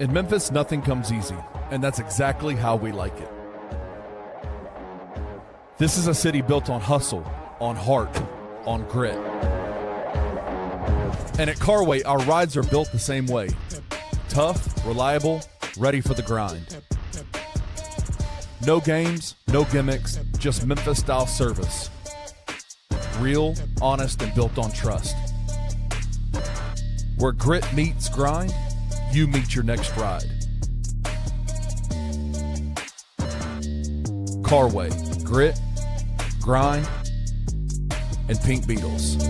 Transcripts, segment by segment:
In Memphis, nothing comes easy, and that's exactly how we like it. This is a city built on hustle, on heart, on grit. And at Carway, our rides are built the same way. Tough, reliable, ready for the grind. No games, no gimmicks, just Memphis-style service. Real, honest, and built on trust. Where grit meets grind, you meet your next ride. Carway, grit, grind, and Pink Beetles.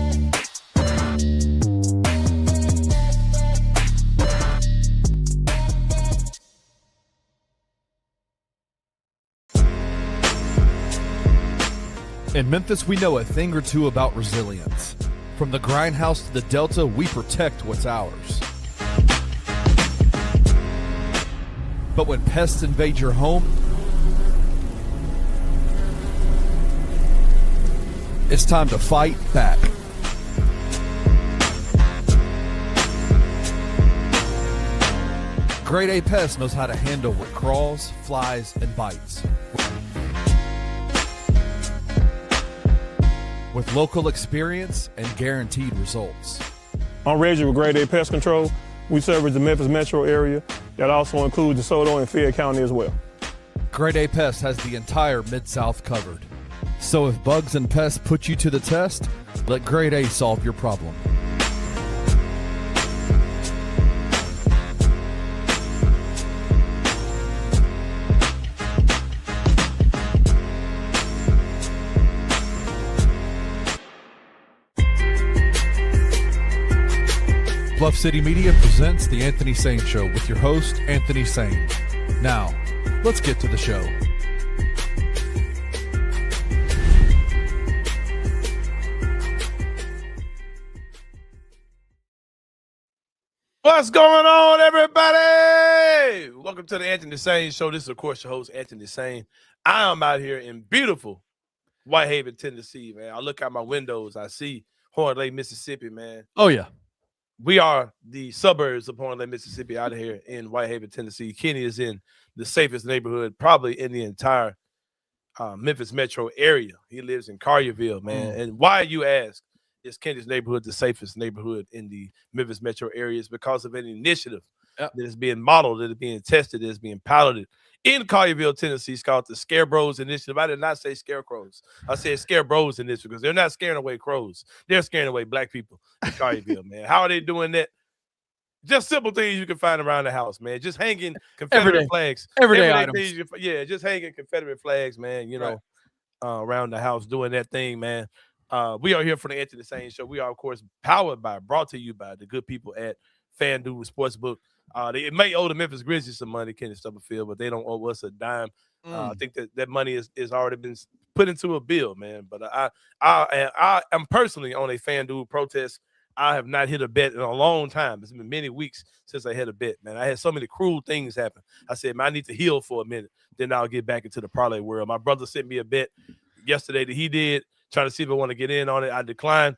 In Memphis, we know a thing or two about resilience. From the grindhouse to the Delta, we protect what's ours. But when pests invade your home, it's time to fight back. Grade A Pest knows how to handle what crawls, flies, and bites. With local experience and guaranteed results. I'm Reggie with Grade A Pest Control. We service the Memphis metro area. That also includes DeSoto and Fayette County as well. Grade A Pest has the entire Mid-South covered. So if bugs and pests put you to the test, let Grade A solve your problem. Bluff City Media presents The Anthony Sain Show with your host, Anthony Sain. Now, let's get to the show. What's going on, everybody? Welcome to The Anthony Sain Show. This is, of course, your host, Anthony Sain. I am out here in beautiful Whitehaven, Tennessee, man. I look out my windows. I see Horn Lake, Mississippi, man. Oh, yeah. We are the suburbs of Horn Lake, Mississippi, out here in Whitehaven, Tennessee. Kenny is in the safest neighborhood probably in the entire Memphis metro area. He lives in Collierville, man. And why, you ask, is Kenny's neighborhood the safest neighborhood in the Memphis metro area? Is because of an initiative that is being modeled, that is being tested, that is being piloted in Collierville, Tennessee. It's called the Scarebros Initiative. I did not say scarecrows. I said Scarebros Initiative because they're not scaring away crows. They're scaring away black people in Collierville, man. How are they doing that? Just simple things you can find around the house, man. Just hanging Confederate flags. Everyday items. Just hanging Confederate flags, man, you know, around the house doing that thing, man. We are here for the Anthony Sain Show. We are, of course, brought to you by the good people at FanDuel Sportsbook. They may owe the Memphis Grizzlies some money, Kenny Stubblefield, but they don't owe us a dime. I think that money is already been put into a bill, man. But I am personally on a FanDuel protest. I have not hit a bet in a long time. It's been many weeks since I hit a bet, man. I had so many cruel things happen. I said, man, I need to heal for a minute. Then I'll get back into the parlay world. My brother sent me a bet yesterday that he did, trying to see if I want to get in on it. I declined.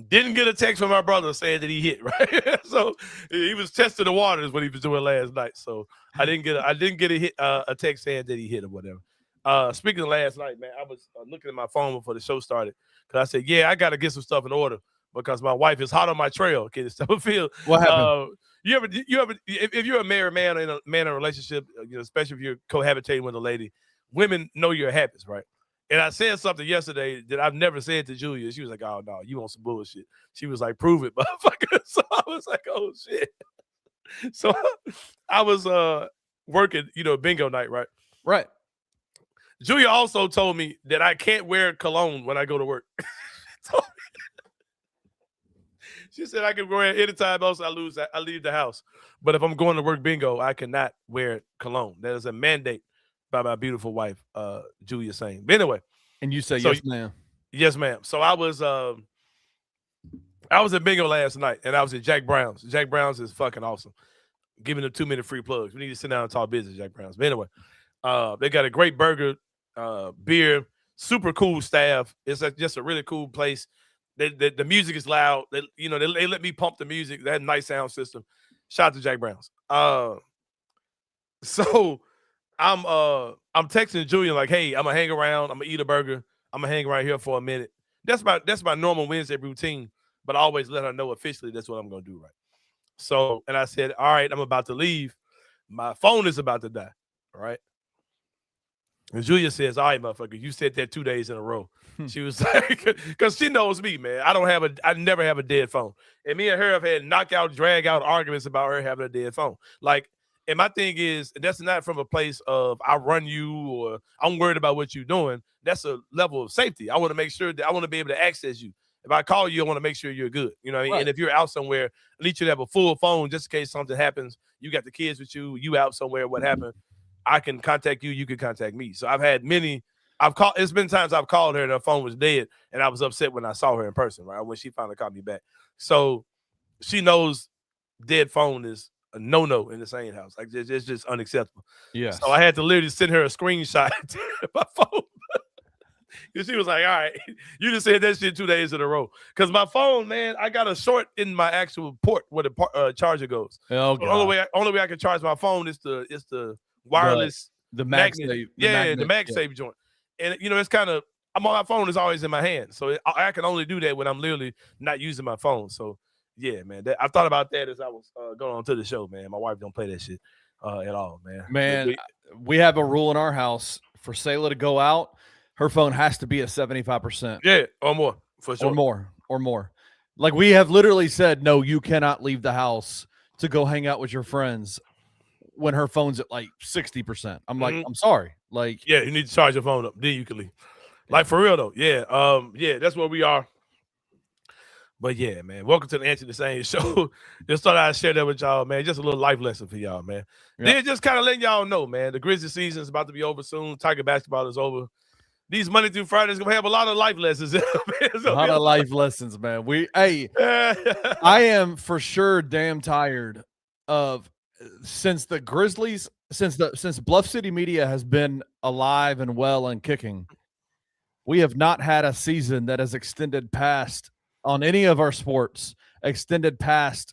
Didn't get a text from my brother saying that he hit, right? So he was testing the waters what he was doing last night. So I didn't get a text saying that he hit or whatever. Speaking of last night, man, I was looking at my phone before the show started because I said, yeah, I got to get some stuff in order because my wife is hot on my trail. Okay, Stubblefield. What happened? You ever, if you're a married man in a relationship, you know, especially if you're cohabitating with a lady, women know your habits, right? And I said something yesterday that I've never said to Julia. She was like, oh, no, you want some bullshit. She was like, prove it, motherfucker. So I was like, oh, shit. So I was working, bingo night, right? Right. Julia also told me that I can't wear cologne when I go to work. She said I can wear it anytime else I leave the house. But if I'm going to work bingo, I cannot wear cologne. That is a mandate by my beautiful wife, Julia Sain. But anyway. And you say, yes, ma'am. Yes, ma'am. So I was at bingo last night, and I was at Jack Brown's. Jack Brown's is fucking awesome. Giving them 2-minute free plugs. We need to sit down and talk business, Jack Brown's. But anyway, they got a great burger, beer, super cool staff. It's just a really cool place. The music is loud. They let me pump the music. They had a nice sound system. Shout out to Jack Browns. So I'm texting Julian like, hey, I'm gonna hang around, I'm gonna eat a burger, I'm gonna hang around here for a minute. That's my normal Wednesday routine, but I always let her know officially that's what I'm gonna do, right? So, and I said, all right, I'm about to leave. My phone is about to die, all right? And Julia says, all right, motherfucker, you said that 2 days in a row. She was like, because she knows me, man. I never have a dead phone. And me and her have had knockout, drag out arguments about her having a dead phone. Like, and my thing is, that's not from a place of I run you or I'm worried about what you're doing. That's a level of safety. I want to make sure that I want to be able to access you. If I call you, I want to make sure you're good. You know what I mean? Right. And if you're out somewhere, at least you have a full phone just in case something happens. You got the kids with you, you out somewhere, what happened? I can contact you, you can contact me. So it's been times I've called her and her phone was dead, and I was upset when I saw her in person, right? When she finally called me back. So she knows dead phone is a no-no in the Sain house. Like, it's just unacceptable. Yeah. So I had to literally send her a screenshot of my phone. Because she was like, all right, you just said that shit 2 days in a row. Because my phone, man, I got a short in my actual port where the charger goes. Oh, God. The only way I can charge my phone is the wireless, the magnet. The MagSafe joint. And it's kind of, my phone is always in my hand, so I can only do that when I'm literally not using my phone. So yeah, man, I thought about that as I was going on to the show, man. My wife don't play that shit at all, man. Man, we have a rule in our house for Sayla to go out. Her phone has to be at 75%. Yeah, or more, for sure. Or more. Like, we have literally said, no, you cannot leave the house to go hang out with your friends when her phone's at like 60%. I'm like, I'm sorry. Like, yeah, you need to charge your phone up. Then you can leave. Like, for real though. Yeah. Yeah, that's where we are. But yeah, man, welcome to the Answer the Same show. Just thought I'd share that with y'all, man. Just a little life lesson for y'all, man. Yeah. Then just kind of letting y'all know, man, the Grizzlies season is about to be over soon. Tiger basketball is over. These Monday through Fridays gonna have a lot of life lessons. A lot of life lessons, man. I am for sure damn tired of since Bluff City Media has been alive and well and kicking. We have not had a season that has extended past on any of our sports, extended past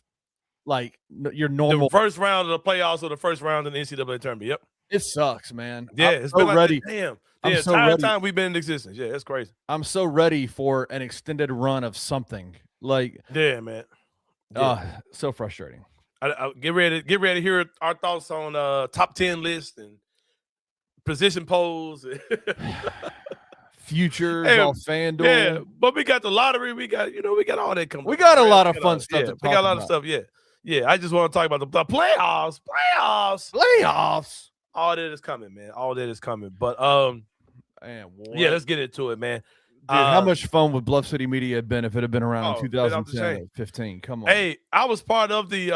like your normal the first round of the playoffs or the first round in the NCAA tournament. Yep, it sucks, man. Yeah, it's been ready. Damn. The entire time we've been in existence. Yeah, it's crazy. I'm so ready for an extended run of something. Like, yeah, man. Yeah. So frustrating. I get ready to hear our thoughts on top 10 list and position polls. Futures on FanDuel. Yeah, but we got the lottery. We got all that coming. We got a lot of fun stuff. We got a lot of stuff. Yeah. Yeah. I just want to talk about the playoffs. All that is coming, man. All that is coming. But yeah, let's get into it, man. Dude, how much fun would Bluff City Media have been if it had been around in 2010 or 15? Come on. Hey, I was part of the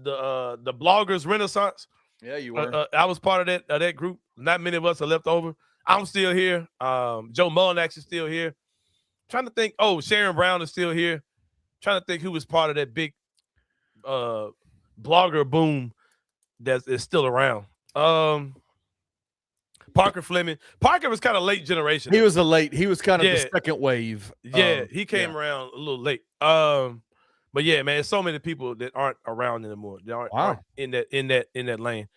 bloggers renaissance. Yeah, you were. I was part of that group. Not many of us are left over. I'm still here. Joe Mullinax is still here. Trying to think. Oh, Sharon Brown is still here. Trying to think who was part of that big blogger boom that is still around. Parker Fleming. Parker was kind of late generation. He was kind of the second wave. Yeah, he came around a little late. But yeah, man, so many people that aren't around anymore. They aren't in that lane.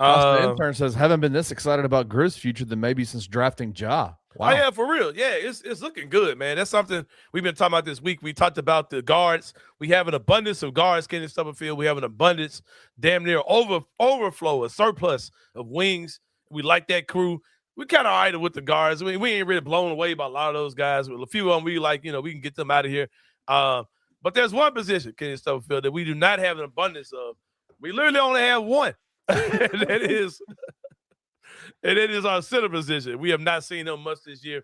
The intern says, haven't been this excited about Grizz future than maybe since drafting Ja. Wow. Oh, yeah, for real. Yeah, it's looking good, man. That's something we've been talking about this week. We talked about the guards. We have an abundance of guards getting Stubblefield. We have an abundance, damn near overflow, a surplus of wings. We like that crew. We kind of all right with the guards. We ain't really blown away by a lot of those guys. With a few of them, we like, we can get them out of here. But there's one position, Kenny Stubblefield, that we do not have an abundance of. We literally only have one. and it is our center position. We have not seen him much this year,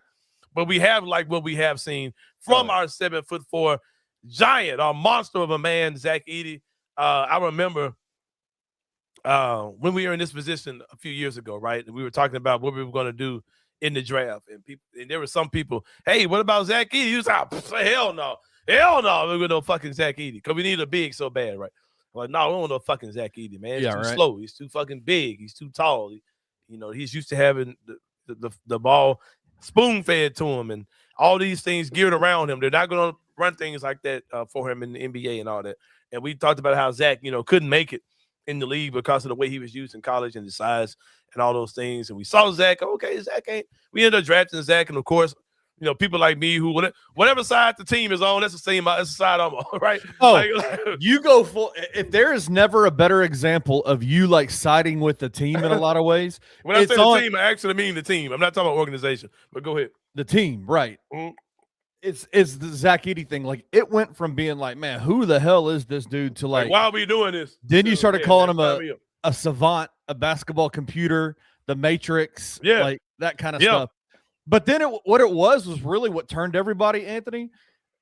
but we have like what we have seen from our 7'4" giant, our monster of a man, Zach Edey. I remember when we were in this position a few years ago, right? And we were talking about what we were going to do in the draft, and there were some people, hey, what about Zach Edey? He was like, hell no, we're going to go fucking Zach Edey because we need a big so bad, right? Like, no, we don't want no fucking Zach Edey, man. He's too slow. He's too fucking big. He's too tall. He's used to having the ball spoon-fed to him and all these things geared around him. They're not going to run things like that for him in the NBA and all that. And we talked about how Zach, couldn't make it in the league because of the way he was used in college and the size and all those things. And we saw Zach. Okay, Zach ain't. We ended up drafting Zach, and of course, people like me who whatever side the team is on, that's the side I'm on, right? Oh, you go full. If there is never a better example of you like siding with the team in a lot of ways. When I say the team, I actually mean the team. I'm not talking about organization, but go ahead. The team, right? Mm-hmm. It's the Zach Edey thing. Like it went from being like, man, who the hell is this dude to like why are we doing this? Then you started calling him a savant, a basketball computer, the Matrix, like that kind of stuff. But then what it was really what turned everybody, Anthony,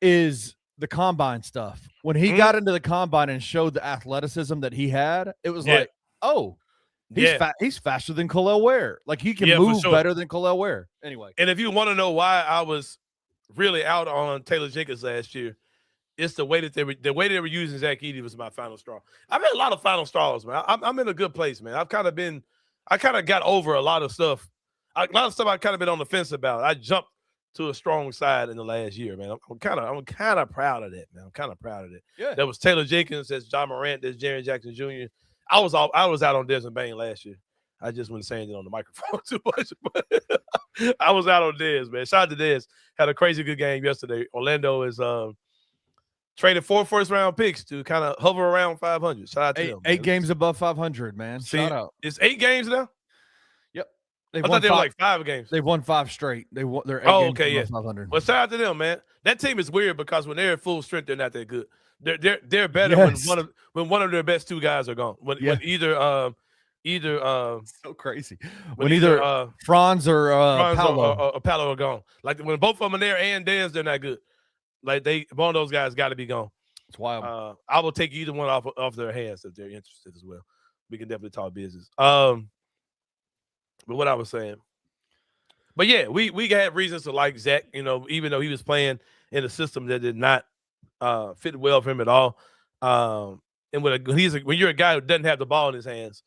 is the combine stuff. When he got into the combine and showed the athleticism that he had, it was like, oh, he's faster than Khalil Ware. Like he can move better than Khalil Ware. Anyway. And if you want to know why I was really out on Taylor Jenkins last year, it's the way that they were using Zach Edey was my final straw. I've had a lot of final straws, man. I'm in a good place, man. I kind of got over a lot of stuff. A lot of stuff I kind of been on the fence about. I jumped to a strong side in the last year, man. I'm kind of proud of that, man. I'm kind of proud of it. Yeah. That was Taylor Jenkins, that's John Morant, that's Jaren Jackson Jr. I was out on Desmond Bain last year. I just wasn't saying it on the microphone too much, but I was out on Dez, man. Shout out to Dez. Had a crazy good game yesterday. Orlando is traded 4 first-round picks to kind of hover around 500. Shout out to them. 8 games above 500, man. Shout out. It's 8 games now? Yep. I thought they were like 5 games. They've won 5 straight. They're 8 games above 500. Well, shout out to them, man. That team is weird because when they're at full strength, they're not that good. They're better when one of their best 2 guys are gone. When either so crazy. When either Franz or Paolo. or Paolo are gone. Like when both of them are there and Dez, they're not good. Like one of those guys got to be gone. It's wild. I will take either one off their hands if they're interested as well. We can definitely talk business. But what I was saying. But yeah, we had reasons to like Zach, even though he was playing in a system that did not fit well for him at all. And when you're a guy who doesn't have the ball in his hands,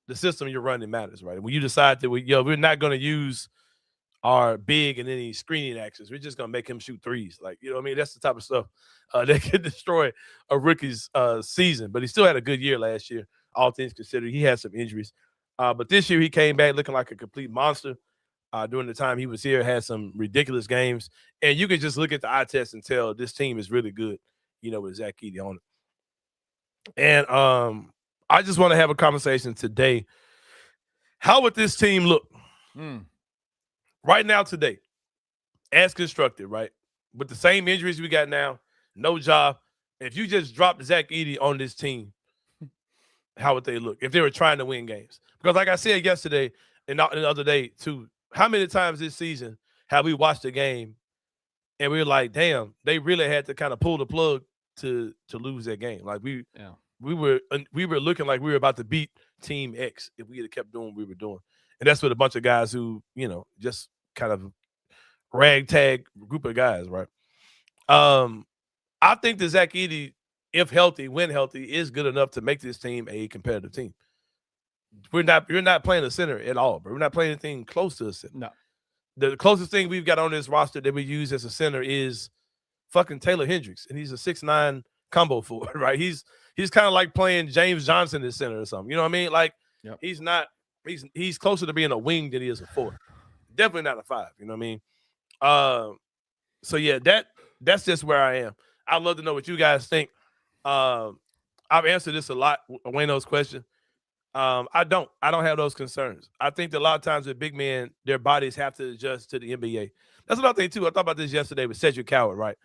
the system you're running matters, right? When you decide that we're not going to use our big and any screening actions, we're just going to make him shoot threes. Like, you know what I mean? That's the type of stuff that could destroy a rookie's season. But he still had a good year last year, all things considered. He had some injuries. But this year he came back looking like a complete monster. During the time he was here, had some ridiculous games. And you can just look at the eye test and tell this team is really good, with Zach Edey on it. And I just want to have a conversation today. How would this team look right now today, as constructed, right? With the same injuries we got now, no job. If you just dropped Zach Edey on this team, how would they look if they were trying to win games? Because like I said yesterday and the other day too, how many times this season have we watched a game and we were like, damn, they really had to kind of pull the plug to lose that game. Like we were looking like we were about to beat Team X if we had kept doing what we were doing. And that's with a bunch of guys who, just kind of ragtag group of guys, right? I think that Zach Edey, if healthy, when healthy, is good enough to make this team a competitive team. You're not playing a center at all, but we're not playing anything close to a center. No. The closest thing we've got on this roster that we use as a center is fucking Taylor Hendricks, and he's a 6'9" combo forward, right? He's kind of like playing James Johnson at center or something. You know what I mean? Like he's not. He's closer to being a wing than he is a forward. Definitely not a 5. You know what I mean? So yeah, that's just where I am. I'd love to know what you guys think. I've answered this a lot. Wayno's question. I don't have those concerns. I think that a lot of times with big men, their bodies have to adjust to the NBA. That's another thing too. I thought about this yesterday with Cedric Coward, right?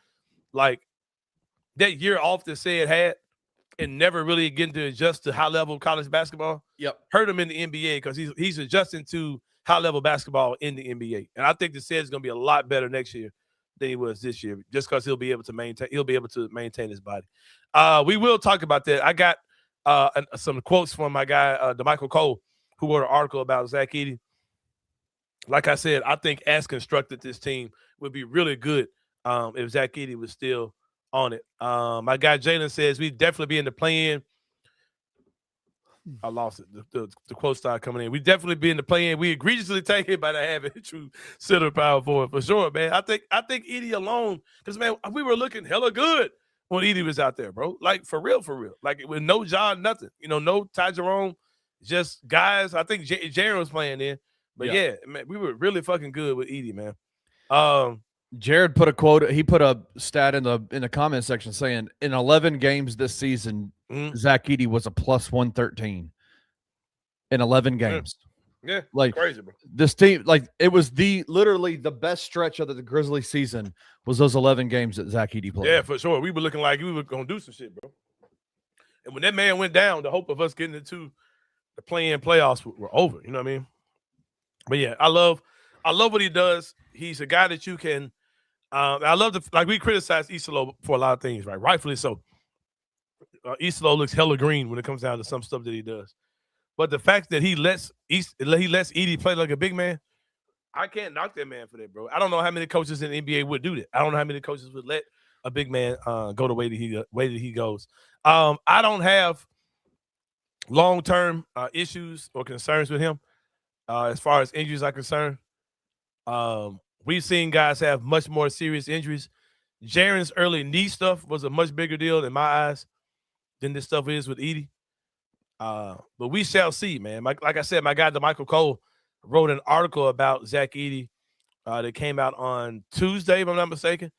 Like that year off that Said had and never really getting to adjust to high level college basketball. Yep. Hurt him in the NBA because he's adjusting to high level basketball in the NBA. And I think that Said is going to be a lot better next year than he was this year, just because he'll be able to maintain his body. We will talk about that. I got some quotes from my guy, Damichael Cole, who wrote an article about Zach Edey. Like I said, I think as constructed, this team would be really good if Zach Edey was still on it. My guy Jalen says we'd definitely be in the play-in. I lost it. The quote started coming in. We definitely be in the play-in. We egregiously take it by not having true center power forward for sure, man. I think Edey alone, because man, we were looking hella good when Edey was out there, bro. Like for real. Like with no John, nothing. No Ty Jerome, just guys. I think Jaren was playing then, but yeah, man, we were really fucking good with Edey, man. Jared put a quote. He put a stat in the comment section saying in 11 games this season, Zach Edey was a plus 113 in 11 games. Yeah, like crazy, bro. This team, like it was literally the best stretch of the Grizzlies season was those 11 games that Zach Edey played. Yeah, for sure. We were looking like we were gonna do some shit, bro. And when that man went down, the hope of us getting into the play-in playoffs were over. You know what I mean? But yeah, I love what he does. He's a guy that you can. I love we criticize Isolo for a lot of things, right? Rightfully so. Isolo looks hella green when it comes down to some stuff that he does. But the fact that he lets Edey play like a big man, I can't knock that man for that, bro. I don't know how many coaches in the NBA would do that. I don't know how many coaches would let a big man go the way that he goes. I don't have long-term issues or concerns with him as far as injuries are concerned. We've seen guys have much more serious injuries. Jaren's early knee stuff was a much bigger deal in my eyes than this stuff is with Edey. But we shall see, man. Like I said, my guy Damichael Cole wrote an article about Zach Edey that came out on Tuesday, if I'm not mistaken.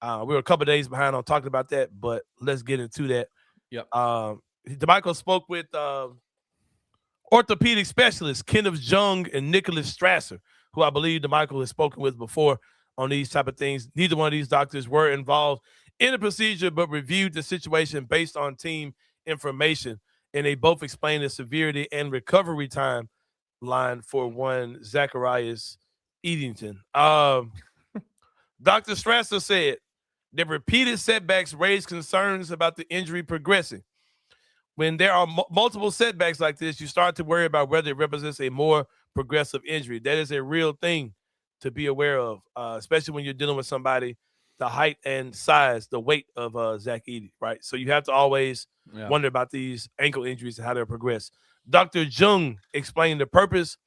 We were a couple of days behind on talking about that, but let's get into that. Yep. Damichael spoke with orthopedic specialists Kenneth Jung and Nicholas Strasser, who I believe Damichael has spoken with before on these type of things. Neither one of these doctors were involved in the procedure, but reviewed the situation based on team information, and they both explained the severity and recovery time line for one Zacharias Eddington. Dr. Strasser said that repeated setbacks raise concerns about the injury progressing. When there are multiple setbacks like this, you start to worry about whether it represents a more progressive injury. That is a real thing to be aware of, especially when you're dealing with somebody the height and size, the weight of Zach Edey, right? So you have to always wonder about these ankle injuries and how they progress. Dr. Jung explained the purpose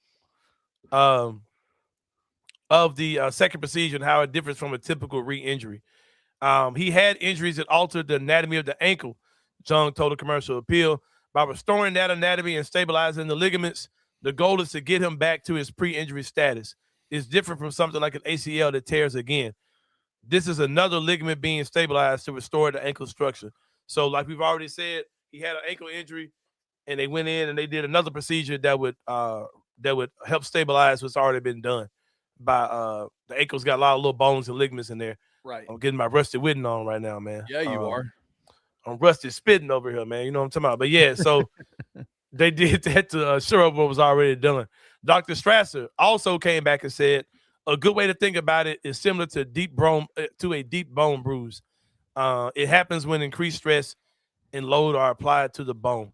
of the second procedure and how it differs from a typical re-injury. He had injuries that altered the anatomy of the ankle, Jung told a commercial appeal. By restoring that anatomy and stabilizing the ligaments, the goal is to get him back to his pre-injury status. It's different from something like an ACL that tears again. This is another ligament being stabilized to restore the ankle structure. So like we've already said, he had an ankle injury, and they went in and they did another procedure that would help stabilize what's already been done. By the ankle's got a lot of little bones and ligaments in there. Right. I'm getting my Rusty Whitten on right now, man. Yeah, you are. I'm Rusty spitting over here, man. You know what I'm talking about. But yeah, so they did that to shore up what was already done. Dr. Strasser also came back and said a good way to think about it is similar to a deep bone bruise. It happens when increased stress and load are applied to the bone.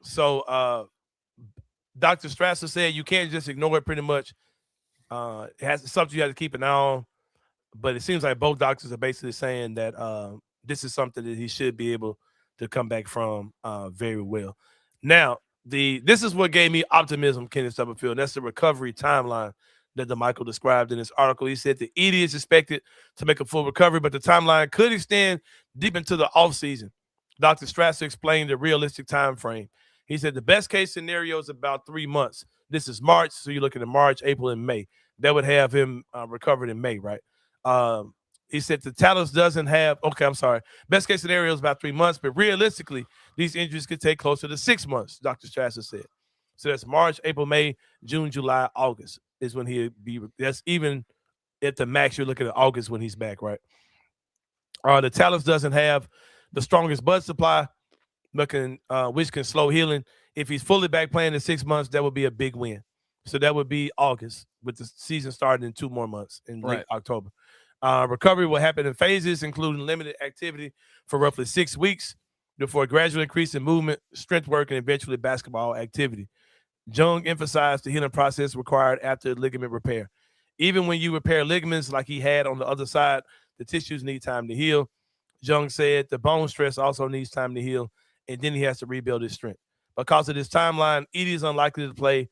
So Dr. Strasser said you can't just ignore it pretty much. It's something you have to keep an eye on. But it seems like both doctors are basically saying that this is something that he should be able to come back from very well. Now, this is what gave me optimism, Kenneth Stubblefield. That's the recovery timeline that Damichael described in his article. He said the Edey is expected to make a full recovery, but the timeline could extend deep into the offseason. Dr. Strasser explained the realistic time frame. He said the best case scenario is about 3 months. This is March, so you're looking at March, April, and May. That would have him recovered in May, right? He said the Talus doesn't have, best case scenario is about 3 months, but realistically, these injuries could take closer to 6 months, Dr. Strasser said. So that's March, April, May, June, July, August is when he'll be, that's even at the max, you're looking at August when he's back, right? The Talus doesn't have the strongest blood supply, which can slow healing. If he's fully back playing in 6 months, that would be a big win. So that would be August, with the season starting in 2 more months in late October. Recovery will happen in phases, including limited activity for roughly 6 weeks before a gradual increase in movement, strength work, and eventually basketball activity. Jung emphasized the healing process required after ligament repair. Even when you repair ligaments like he had on the other side, the tissues need time to heal. Jung said the bone stress also needs time to heal, and then he has to rebuild his strength. because of this timeline, Edey is unlikely to play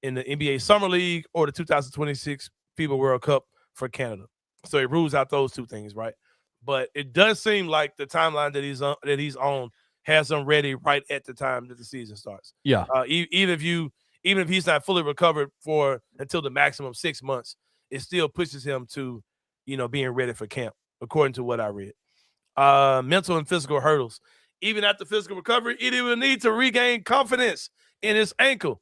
in the NBA Summer League or the 2026 FIBA World Cup for Canada. So it rules out those two things, right? But it does seem like the timeline that he's on has him ready right at the time that the season starts. Yeah. Even if he's not fully recovered for until the maximum 6 months, it still pushes him to, being ready for camp, according to what I read. Mental and physical hurdles. Even after physical recovery, Edey will need to regain confidence in his ankle.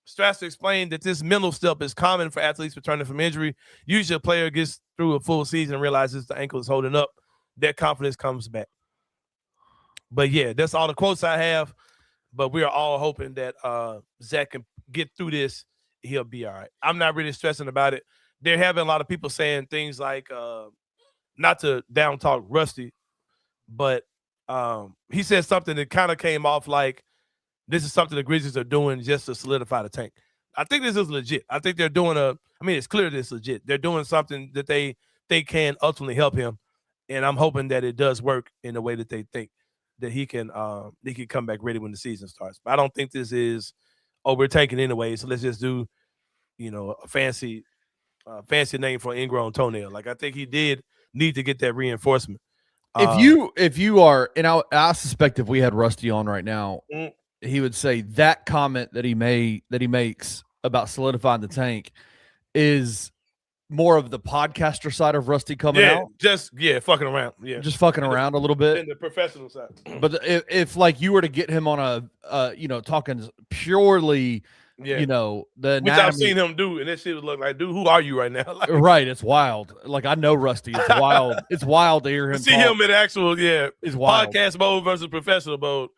Strasser explained that this mental step is common for athletes returning from injury. Usually a player gets through a full season and realizes the ankle is holding up. That confidence comes back. But, yeah, that's all the quotes I have. But we are all hoping that Zach can get through this. He'll be all right. I'm not really stressing about it. There have been a lot of people saying things like, not to down talk Rusty, but he said something that kind of came off like, this is something the Grizzlies are doing just to solidify the tank. I think this is legit. I think they're doing it's clear that it's legit. They're doing something that they think can ultimately help him. And I'm hoping that it does work in the way that they think that he can come back ready when the season starts. But I don't think this is, we're tanking anyway, so let's just do, a fancy name for an ingrown toenail. Like, I think he did need to get that reinforcement. If you are, and I suspect if we had Rusty on right now, he would say that comment that he makes about solidifying the tank is more of the podcaster side of Rusty coming out. Fucking around. Yeah. Just fucking around a little bit. In the professional side. But if like you were to get him on talking purely, the anatomy. Which I've seen him do, and that shit would look like, dude, who are you right now? Like, right. It's wild. Like, I know Rusty. It's wild. It's wild to hear him see him in actual, it's wild. Podcast mode versus professional mode.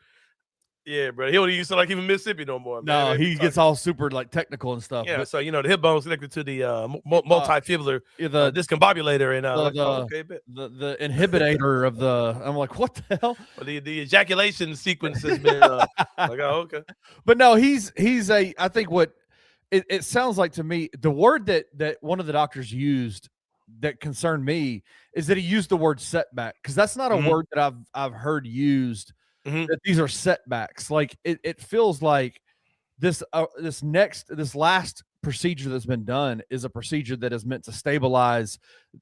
Yeah, bro. He don't even sound like even Mississippi no more. No, he gets all super like technical and stuff. Yeah, but, so the hip bone's connected to the multifibular discombobulator and the inhibitor of the. I'm like, what the hell? Well, the ejaculation sequence has been like, oh, okay. But no, he's a. I think what it sounds like to me, the word that one of the doctors used that concerned me is that he used the word setback, because that's not a word that I've heard used. That these are setbacks. Like it feels like this last procedure that's been done is a procedure that is meant to stabilize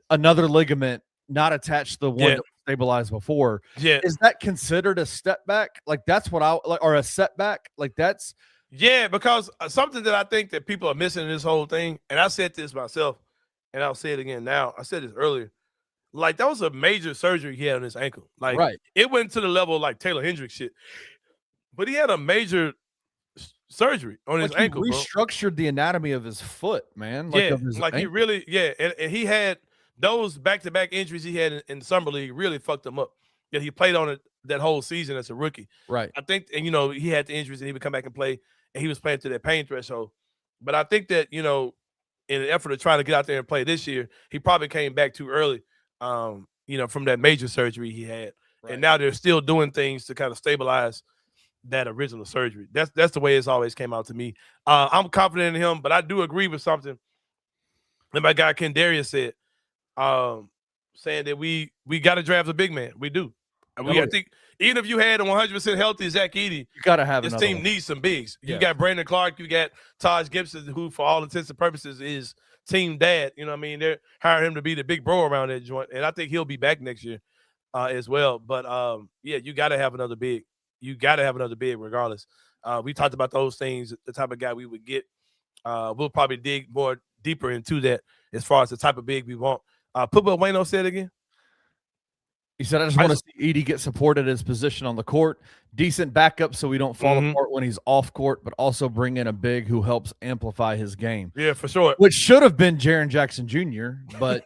another ligament not attached to the one that was stabilized before. Yeah. Is that considered a step back? Like that's what or a setback? Like that's because something that I think that people are missing in this whole thing, and I said this myself, and I'll say it again now. I said this earlier. Like, that was a major surgery he had on his ankle. Like, right. It went to the level of, like, Taylor Hendricks shit. But he had a major surgery on his ankle, he restructured the anatomy of his foot, man. He really, and he had those back-to-back injuries he had in Summer League really fucked him up. Yeah, he played on it that whole season as a rookie. Right. I think, and, he had the injuries and he would come back and play, and he was playing to that pain threshold. But I think that, in an effort to try to get out there and play this year, he probably came back too early. From that major surgery he had. Right. And now they're still doing things to kind of stabilize that original surgery. That's the way it's always came out to me. I'm confident in him, but I do agree with something that my guy Ken Darius said, saying that we got to draft a big man. We do. I think even if you had a 100% healthy Zach Edey, you got to have this team needs some bigs. You got Brandon Clark, you got Taj Gibson, who for all intents and purposes is team dad. You know what I mean? They're hiring him to be the big bro around that joint, and I think he'll be back next year as well. But you got to have another big. You got to have another big regardless. We talked about those things, the type of guy we would get. We'll probably dig more deeper into that as far as the type of big we want. Put what Wayno said again. He said, I just want to see Edey get supported his position on the court. Decent backup so we don't fall apart when he's off court, but also bring in a big who helps amplify his game. Yeah, for sure. Which should have been Jaren Jackson Jr., but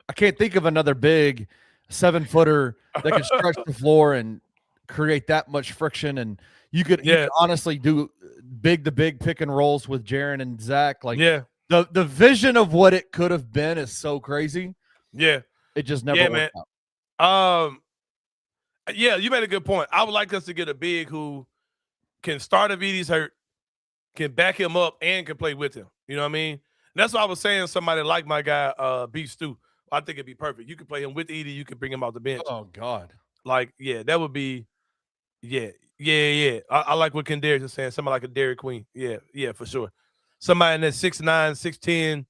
I can't think of another big 7-footer that can stretch the floor and create that much friction. And you could honestly do the big pick and rolls with Jaren and Zach. Like, the vision of what it could have been is so crazy. Yeah. It just never worked out. You made a good point. I would like us to get a big who can start if Edey's hurt, can back him up, and can play with him. You know what I mean? And that's why I was saying somebody like my guy, Beef Stew. I think it'd be perfect. You can play him with Edey. You can bring him off the bench. Oh, God. Like, that would be Yeah. I like what Kendarius is saying. Somebody like a Dairy Queen. Yeah, for sure. Somebody in that 6'9", 6'10",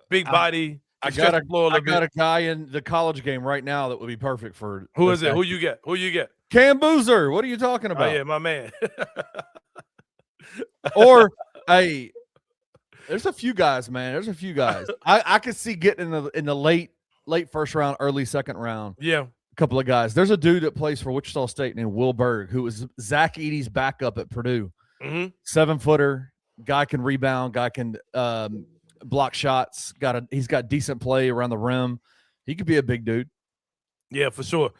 big body. I got a guy in the college game right now that would be perfect for. Who is it? Who you get? Cam Boozer. What are you talking about? Oh yeah, my man. Or hey, there's a few guys, man. There's a few guys. I could see getting in the late first round, early second round. Yeah. A couple of guys. There's a dude that plays for Wichita State named Will Berg, who was Zach Edey's backup at Purdue. 7-footer, guy can rebound, guy can block shots. He's got decent play around the rim. He could be a big dude. Yeah, for sure,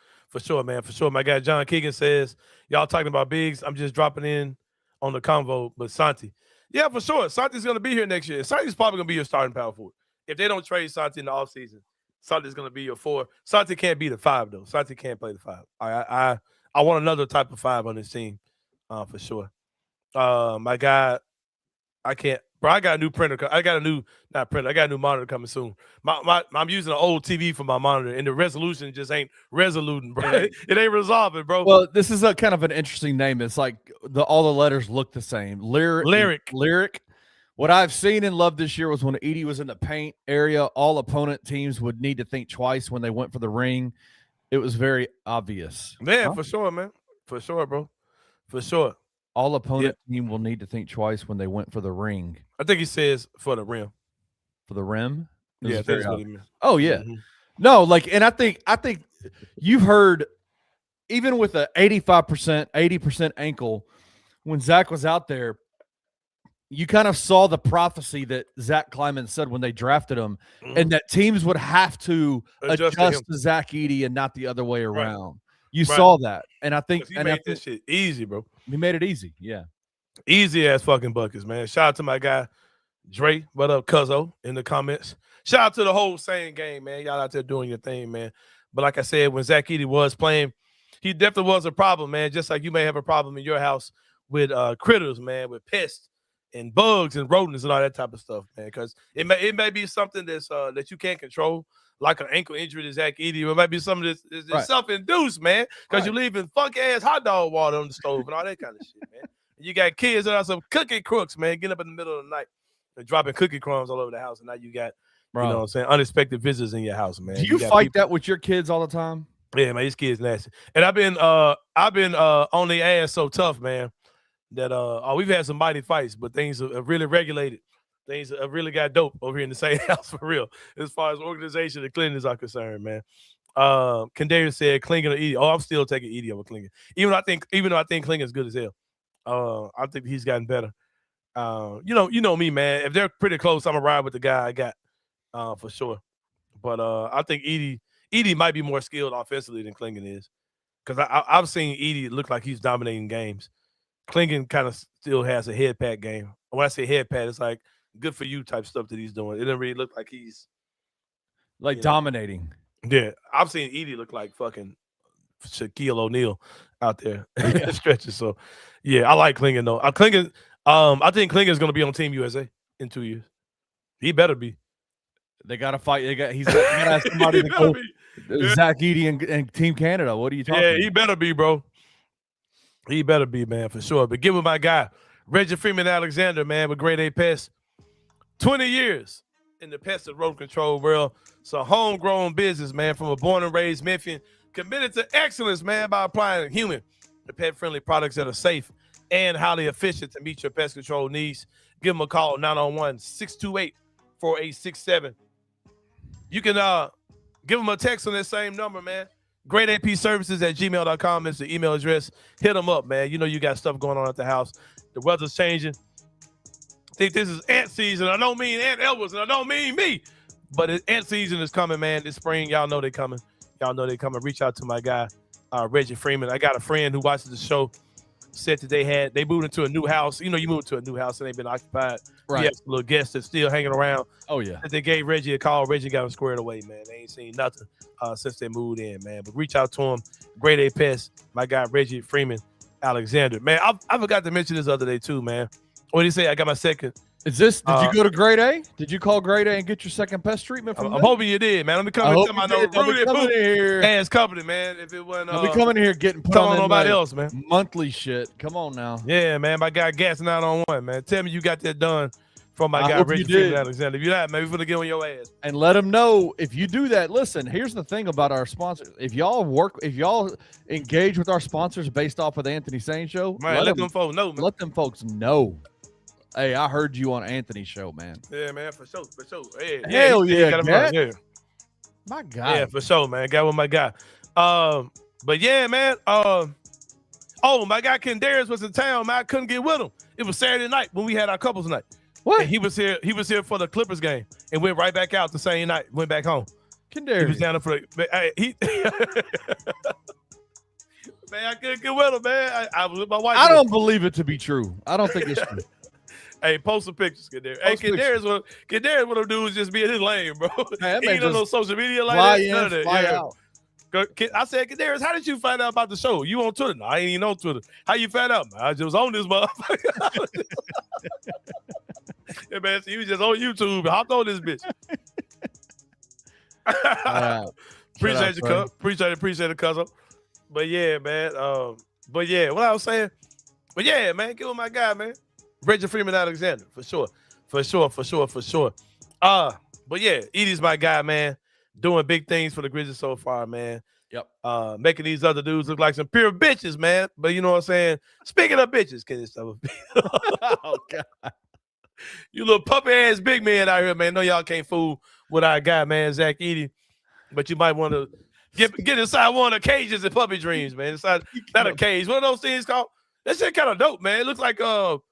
man, for sure. My guy John Keegan says, y'all talking about bigs. I'm just dropping in on the convo, but Santi. Yeah, for sure. Santi's going to be here next year. Santi's probably going to be your starting power forward. If they don't trade Santi in the offseason, Santi's going to be your 4. Santi can't be the 5, though. Santi can't play the 5. I want another type of 5 on this team, for sure. My guy, I can't. Bro, I got a new printer. I got a new monitor coming soon. I'm using an old TV for my monitor, and the resolution just ain't resoluting, bro. It ain't resolving, bro. Well, this is a kind of an interesting name. It's like all the letters look the same. Lyric. What I've seen and loved this year was when Edey was in the paint area, all opponent teams would need to think twice when they went for the ring. It was very obvious. Man, for sure, man. For sure, bro. For sure. All opponent team will need to think twice when they went for the ring. I think he says for the rim. For the rim? Yeah, that's what he meant. Oh, yeah. No, and I think you've heard, even with a 85%, 80% ankle, when Zach was out there, you kind of saw the prophecy that Zach Kleiman said when they drafted him, and that teams would have to adjust to Zach Edey and not the other way around. Right. You saw that, and I think he made this shit easy, bro. He made it easy, yeah. Easy ass fucking buckets, man. Shout out to my guy Dre. What up, Cuzzo? In the comments. Shout out to the whole Sain gang, man. Y'all out there doing your thing, man. But like I said, when Zach Edey was playing, he definitely was a problem, man. Just like you may have a problem in your house with critters, man, with pests and bugs and rodents and all that type of stuff, man. Because it may be something that's that you can't control, like an ankle injury to Zach Edey. It might be something that's self-induced, man, because you're leaving funky-ass hot dog water on the stove and all that kind of shit, man. And you got kids that are some cookie crooks, man, getting up in the middle of the night and dropping cookie crumbs all over the house, and now you got, you know what I'm saying, unexpected visitors in your house, man. Do you fight that with your kids all the time? Yeah, man, these kids nasty. And I've been on the ass so tough, man, that we've had some mighty fights, but things have really regulated. Things have really got dope over here in the same house, for real, as far as organization and cleanliness are concerned, man. Kendarius said Klingon or Edey. Oh, I'm still taking Edey over Klingon. Even though I think Klingon is good as hell. I think he's gotten better. You know me, man. If they're pretty close, I'm gonna ride with the guy I got, for sure. But I think Edey might be more skilled offensively than Klingon is, because I've seen Edey look like he's dominating games. Klingon kind of still has a head pat game. When I say head pat, it's like good for you type stuff that he's doing. It doesn't really look like he's dominating. Yeah, I've seen Edey look like fucking Shaquille O'Neal out there stretches. So, yeah, I like Klingon though. I think Klingon is going to be on Team USA in 2 years. He better be. They got to fight. He's got to have somebody to go. Zach Edey and Team Canada. What are you talking about? Yeah, he better be, bro. He better be, man, for sure. But give him my guy, Reggie Freeman Alexander, man, with Grade A Pest. 20 years in the pest and rodent control world. It's a homegrown business, man, from a born and raised Memphian, committed to excellence, man, by applying human and pet-friendly products that are safe and highly efficient to meet your pest control needs. Give them a call, 901-628-4867. You can give them a text on that same number, man. gradeapservices@gmail.com is the email address. Hit them up, man. You know you got stuff going on at the house. The weather's changing. I think this is ant season. I don't mean Ant Edwards, and I don't mean me, but ant season is coming, man. This spring, y'all know they coming. Reach out to my guy, Reggie Freeman. I got a friend who watches the show, said that they moved into a new house. You know, you moved to a new house and they've been occupied. Right. He has a little guest that's still hanging around. Oh, yeah. They gave Reggie a call. Reggie got him squared away, man. They ain't seen nothing since they moved in, man. But reach out to him. Grade A Pest, my guy, Reggie Freeman Alexander. Man, I forgot to mention this other day, too, man. What did he say? I got my second Is this? Did you go to grade A? Did you call grade A and get your second pest treatment from? I'm hoping you did, man. Let me come and tell my ass company, man. If it wasn't, I'll be coming here getting put on nobody else, man. Monthly shit. Come on now. Yeah, man. My guy gassing out on one, man. Tell me you got that done from my guy Richard Alexander. If you're not, man, we're gonna get on your ass. And let them know if you do that. Listen, here's the thing about our sponsors. If y'all engage with our sponsors based off of the Anthony Sain show, man, let them folks know, man. Let them folks know. Hey, I heard you on Anthony's show, man. Yeah, man, for sure. Hey, Hell yeah. My God. Yeah, for sure, man. Got with my guy. But yeah, man. My guy Ken Darius was in town, man. I couldn't get with him. It was Saturday night when we had our couples night. What? And he was here for the Clippers game and went right back out the same night. Went back home. Ken Darius. He was down there for man, I couldn't get with him, man. I was with my wife. I don't believe it to be true. I don't think it's true. Hey, post some pictures, Kadarius. Hey, Kadarius, what I'm doing is just be in his lane, bro. Man, he ain't on no social media like that. Fly out. I said, Kadarius, how did you find out about the show? You on Twitter? No, I ain't even on Twitter. How you find out? Man, I just was on this motherfucker. Yeah, man, so he was just on YouTube. Hopped on this bitch. Appreciate you, cuz. Appreciate it, cousin. But yeah, man. But yeah, what I was saying. But yeah, man, get with my guy, man. Reggie Freeman Alexander, for sure. But yeah, Edey's my guy, man. Doing big things for the Grizzlies so far, man. Yep. Making these other dudes look like some pure bitches, man. But you know what I'm saying? Speaking of bitches, can this stuff? Oh God. You little puppy ass big man out here, man. No, y'all can't fool with our guy, man, Zach Edey. But you might want to get inside one of the cages and puppy dreams, man. Inside not a cage. What are those things called? That shit kind of dope, man. It looks like some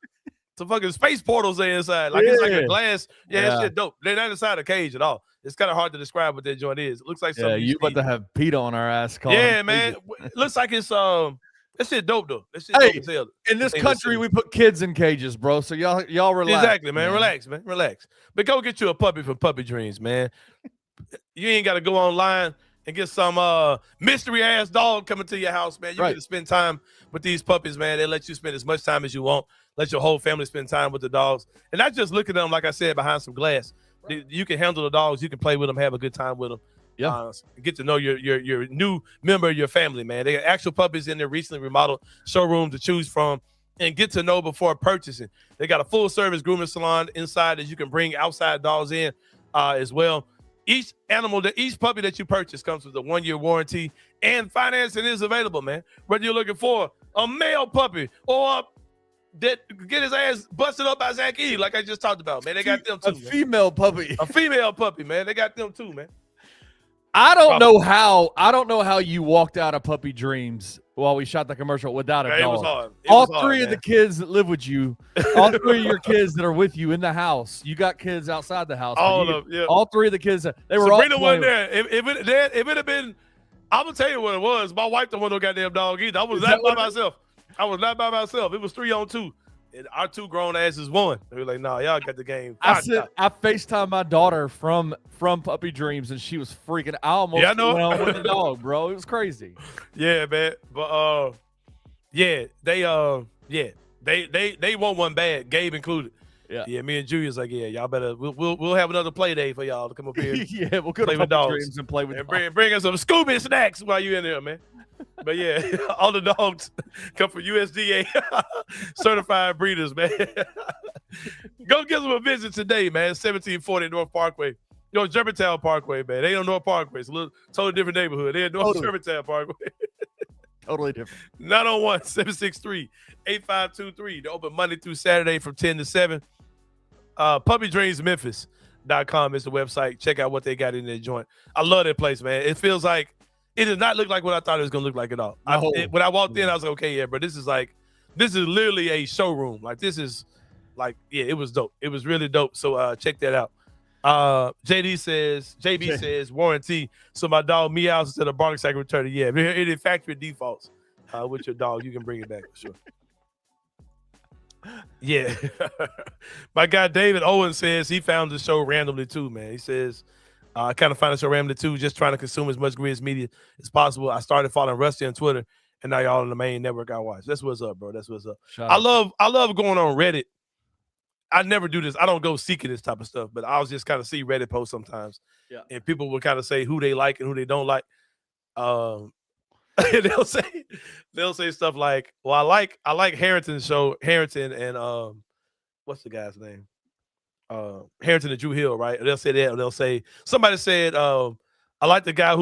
fucking space portals there inside. Like it's like a glass. Yeah, that shit dope. They're not inside a cage at all. It's kind of hard to describe what that joint is. It looks like something. Yeah, you about to have PETA on our ass. Yeah, man. It looks like it's that shit dope though. That shit dope as hell. In this country, we put kids in cages, bro. So y'all relax. Exactly, man. Relax, man. Relax. But go get you a puppy for Puppy Dreams, man. You ain't got to go online and get some mystery ass dog coming to your house, man. You get to spend time with these puppies, man. They let you spend as much time as you want. Let your whole family spend time with the dogs. And not just look at them, like I said, behind some glass. You can handle the dogs. You can play with them, have a good time with them. Yeah. Get to know your new member of your family, man. They got actual puppies in their recently remodeled showroom to choose from and get to know before purchasing. They got a full-service grooming salon inside that you can bring outside dogs in as well. Each puppy that you purchase comes with a 1-year warranty, and financing is available, man. Whether you're looking for a male puppy or that get his ass busted up by Zach Edey, like I just talked about, man. They got them too. Female puppy. A female puppy, man. They got them too, man. I don't know how you walked out of Puppy Dreams while we shot the commercial without a dog. It was hard. All three of the kids that live with you, all three of your kids that are with you in the house. You got kids outside the house. All three of the kids, they were Sabrina wasn't there. If it had been, I'm gonna tell you what it was. My wife don't want no goddamn dog either. I was not by myself. It was 3-on-2. And our two grown asses won. They were like, "Nah, y'all got the game." I FaceTimed my daughter from Puppy Dreams, and she was freaking. I almost went on with the dog, bro. It was crazy. Yeah, man. But they want one bad, Gabe included. Yeah. Me and Julia's like, yeah, y'all better. We'll have another play day for y'all to come up here. Yeah, we'll go to Puppy Dreams and play with and bring us some Scooby snacks while you in there, man. But yeah, all the dogs come from USDA certified breeders, man. Go give them a visit today, man. 1740 North Parkway. Germantown Parkway, man. They on North Parkway. It's a little totally different neighborhood. They're North Germantown Parkway. Totally different. 901-763-8523. They're open Monday through Saturday from 10 to 7. PuppyDreamsMemphis.com is the website. Check out what they got in their joint. I love that place, man. It feels like it does not look like what I thought it was gonna look like at all. When I walked in, I was like, okay, yeah, but this is literally a showroom. Like this is like, yeah, it was dope. It was really dope. So check that out. JB says warranty. So my dog meows instead of barks like return. Yeah, it is factory defaults. With your dog, you can bring it back for sure. Yeah. My guy David Owen says he found the show randomly too, man. He says, I kind of found the show randomly too, just trying to consume as much Grizz media as possible. I started following Rusty on Twitter, and now y'all on the main network I watch. That's what's up, bro. That's what's up. I love going on Reddit I never do this. I don't go seeking this type of stuff, but I'll just kind of see Reddit posts sometimes. Yeah. And people will kind of say who they like and who they don't like. they'll say stuff like, well, I like Harrington's show, Harrington and what's the guy's name? Harrington and Drew Hill, right? They'll say that, or they'll say somebody said, I like the guy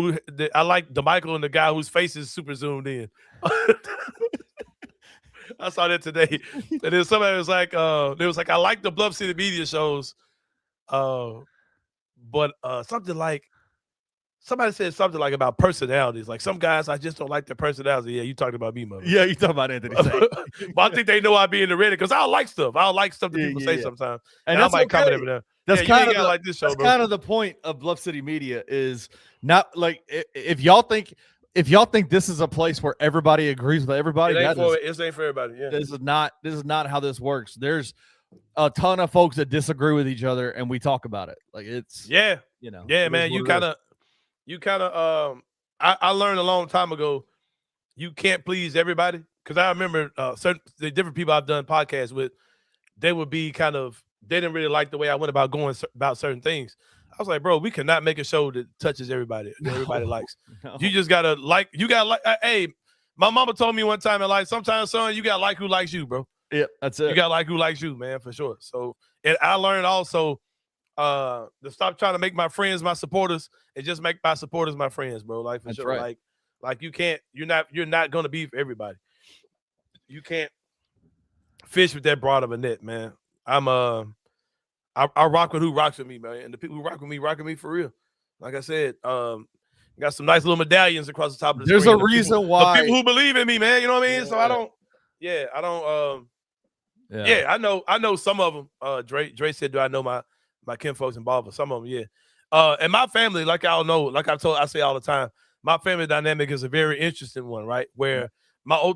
I like Damichael and the guy whose face is super zoomed in. I saw that today. And then somebody was like, I like the Bluff City media shows. But somebody said something like about personalities. Like some guys, I just don't like their personality. Yeah, you talking about me, mother. Yeah, you talking about Anthony Sain. But I think they know I be in the Reddit because I like stuff. I like stuff that people say sometimes. And I might comment every now. That's kind of like this show, that's kind of the point of Bluff City Media is not like if y'all think this is a place where everybody agrees with everybody, it ain't for everybody. Yeah. This is not how this works. There's a ton of folks that disagree with each other, and we talk about it. Like it's man. I learned a long time ago, you can't please everybody. Because I remember the different people I've done podcasts with, they would be they didn't really like the way I went about going about certain things. I was like, bro, we cannot make a show that touches everybody, that everybody likes. No. You just gotta like. Hey, my mama told me one time in life, sometimes, son, you gotta like who likes you, bro. Yeah, that's it. You gotta like who likes you, man, for sure. So, and I learned also to stop trying to make my friends my supporters and just make my supporters my friends, bro. Like for that's sure. Right. Like you can't. You're not gonna be for everybody. You can't fish with that broad of a net, man. I rock with who rocks with me, man. And the people who rock with me for real. Like I said, got some nice little medallions across the top of the There's screen. There's a reason why. The people who believe in me, man. You know what I mean? So I don't. I know some of them. Dre said, do I know my kinfolks involved? Some of them, yeah. And my family, like y'all know, like I say all the time, my family dynamic is a very interesting one, right? Where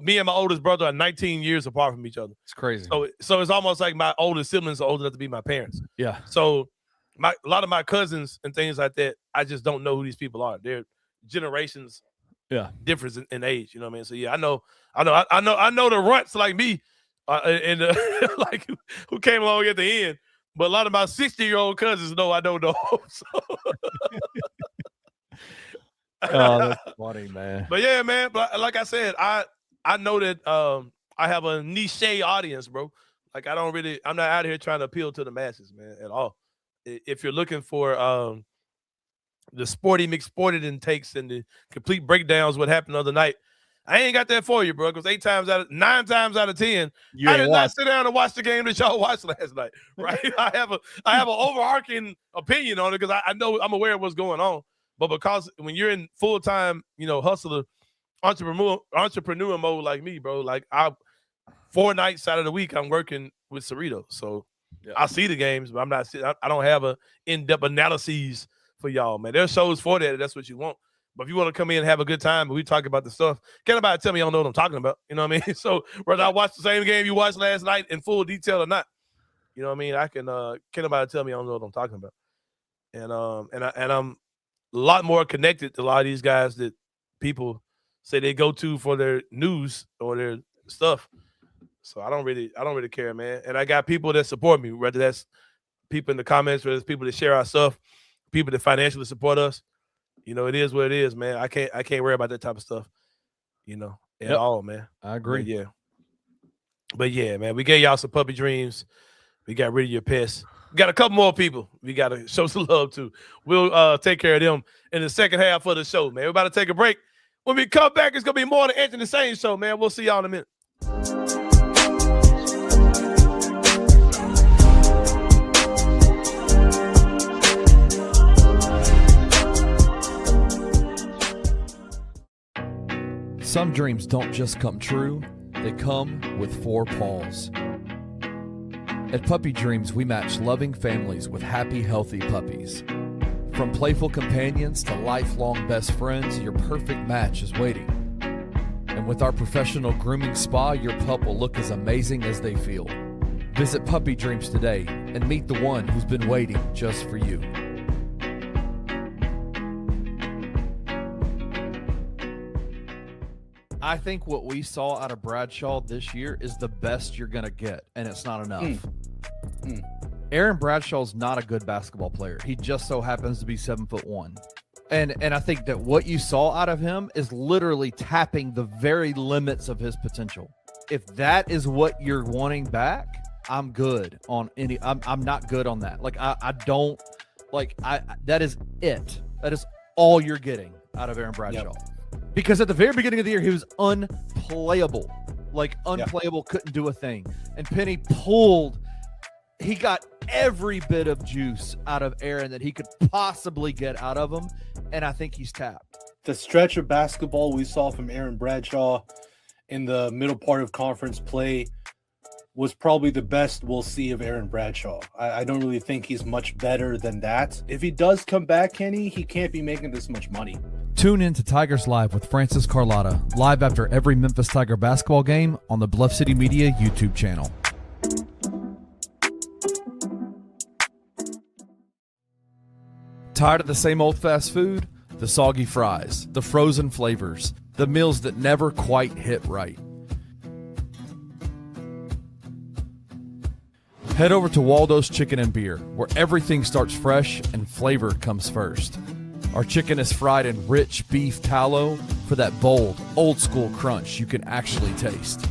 me and my oldest brother are 19 years apart from each other. It's crazy. So it's almost like my oldest siblings are old enough to be my parents. Yeah. So a lot of my cousins and things like that, I just don't know who these people are. They're generations difference in age. You know what I mean? So yeah, I know the runts like me and like who came along at the end. But a lot of my 60-year-old cousins know I don't know. So. Oh, that's funny, man. But yeah, man. But like I said, I know that I have a niche audience, bro. Like I'm not out here trying to appeal to the masses, man, at all. If you're looking for the sporty McSported intakes and the complete breakdowns, what happened the other night, I ain't got that for you, bro. Because 9 times out of 10, I did not sit down and watch the game that y'all watched last night, right? I have an overarching opinion on it because I know I'm aware of what's going on. But because when you're in full-time, hustler, entrepreneur mode like me, bro, like 4 nights out of the week, I'm working with Cerritos. So I see the games, but I don't have a in-depth analyses for y'all, man. There's shows for that. That's what you want. But if you want to come in and have a good time and we talk about the stuff, can't nobody tell me I don't know what I'm talking about. You know what I mean? So whether I watch the same game you watched last night in full detail or not, you know what I mean? I can can't nobody tell me I don't know what I'm talking about. And I'm a lot more connected to a lot of these guys that people say they go to for their news or their stuff. So I don't really care, man. And I got people that support me, whether that's people in the comments, whether it's people that share our stuff, people that financially support us. It is what it is, man. I can't worry about that type of stuff, at all, man. I agree. But yeah, man, we gave y'all some puppy dreams. We got rid of your pests. We got a couple more people we got to show some love to. We'll take care of them in the second half of the show, man. We're about to take a break. When we come back, it's going to be more than Anthony Sain show, man. We'll see y'all in a minute. Some dreams don't just come true, they come with 4 paws. At Puppy Dreams, we match loving families with happy, healthy puppies. From playful companions to lifelong best friends, your perfect match is waiting. And with our professional grooming spa, your pup will look as amazing as they feel. Visit Puppy Dreams today and meet the one who's been waiting just for you. I think what we saw out of Bradshaw this year is the best you're going to get, and it's not enough. Aaron Bradshaw's not a good basketball player. He just so happens to be 7'1". And I think that what you saw out of him is literally tapping the very limits of his potential. If that is what you're wanting back, I'm good on any. I'm not good on that. Like I don't like I. That is it. That is all you're getting out of Aaron Bradshaw. Yep. Because at the very beginning of the year, he was unplayable. Like unplayable, couldn't do a thing. And Penny pulled. He got every bit of juice out of Aaron that he could possibly get out of him, and I think he's tapped. The stretch of basketball we saw from Aaron Bradshaw in the middle part of conference play was probably the best we'll see of Aaron Bradshaw. I don't really think he's much better than that. If he does come back, Kenny, he can't be making this much money. Tune in to Tigers Live with Francis Carlotta, live after every Memphis Tiger basketball game on the Bluff City Media YouTube channel. Tired of the same old fast food? The soggy fries, the frozen flavors, the meals that never quite hit right. Head over to Waldo's Chicken and Beer, where everything starts fresh and flavor comes first. Our chicken is fried in rich beef tallow for that bold, old-school crunch you can actually taste.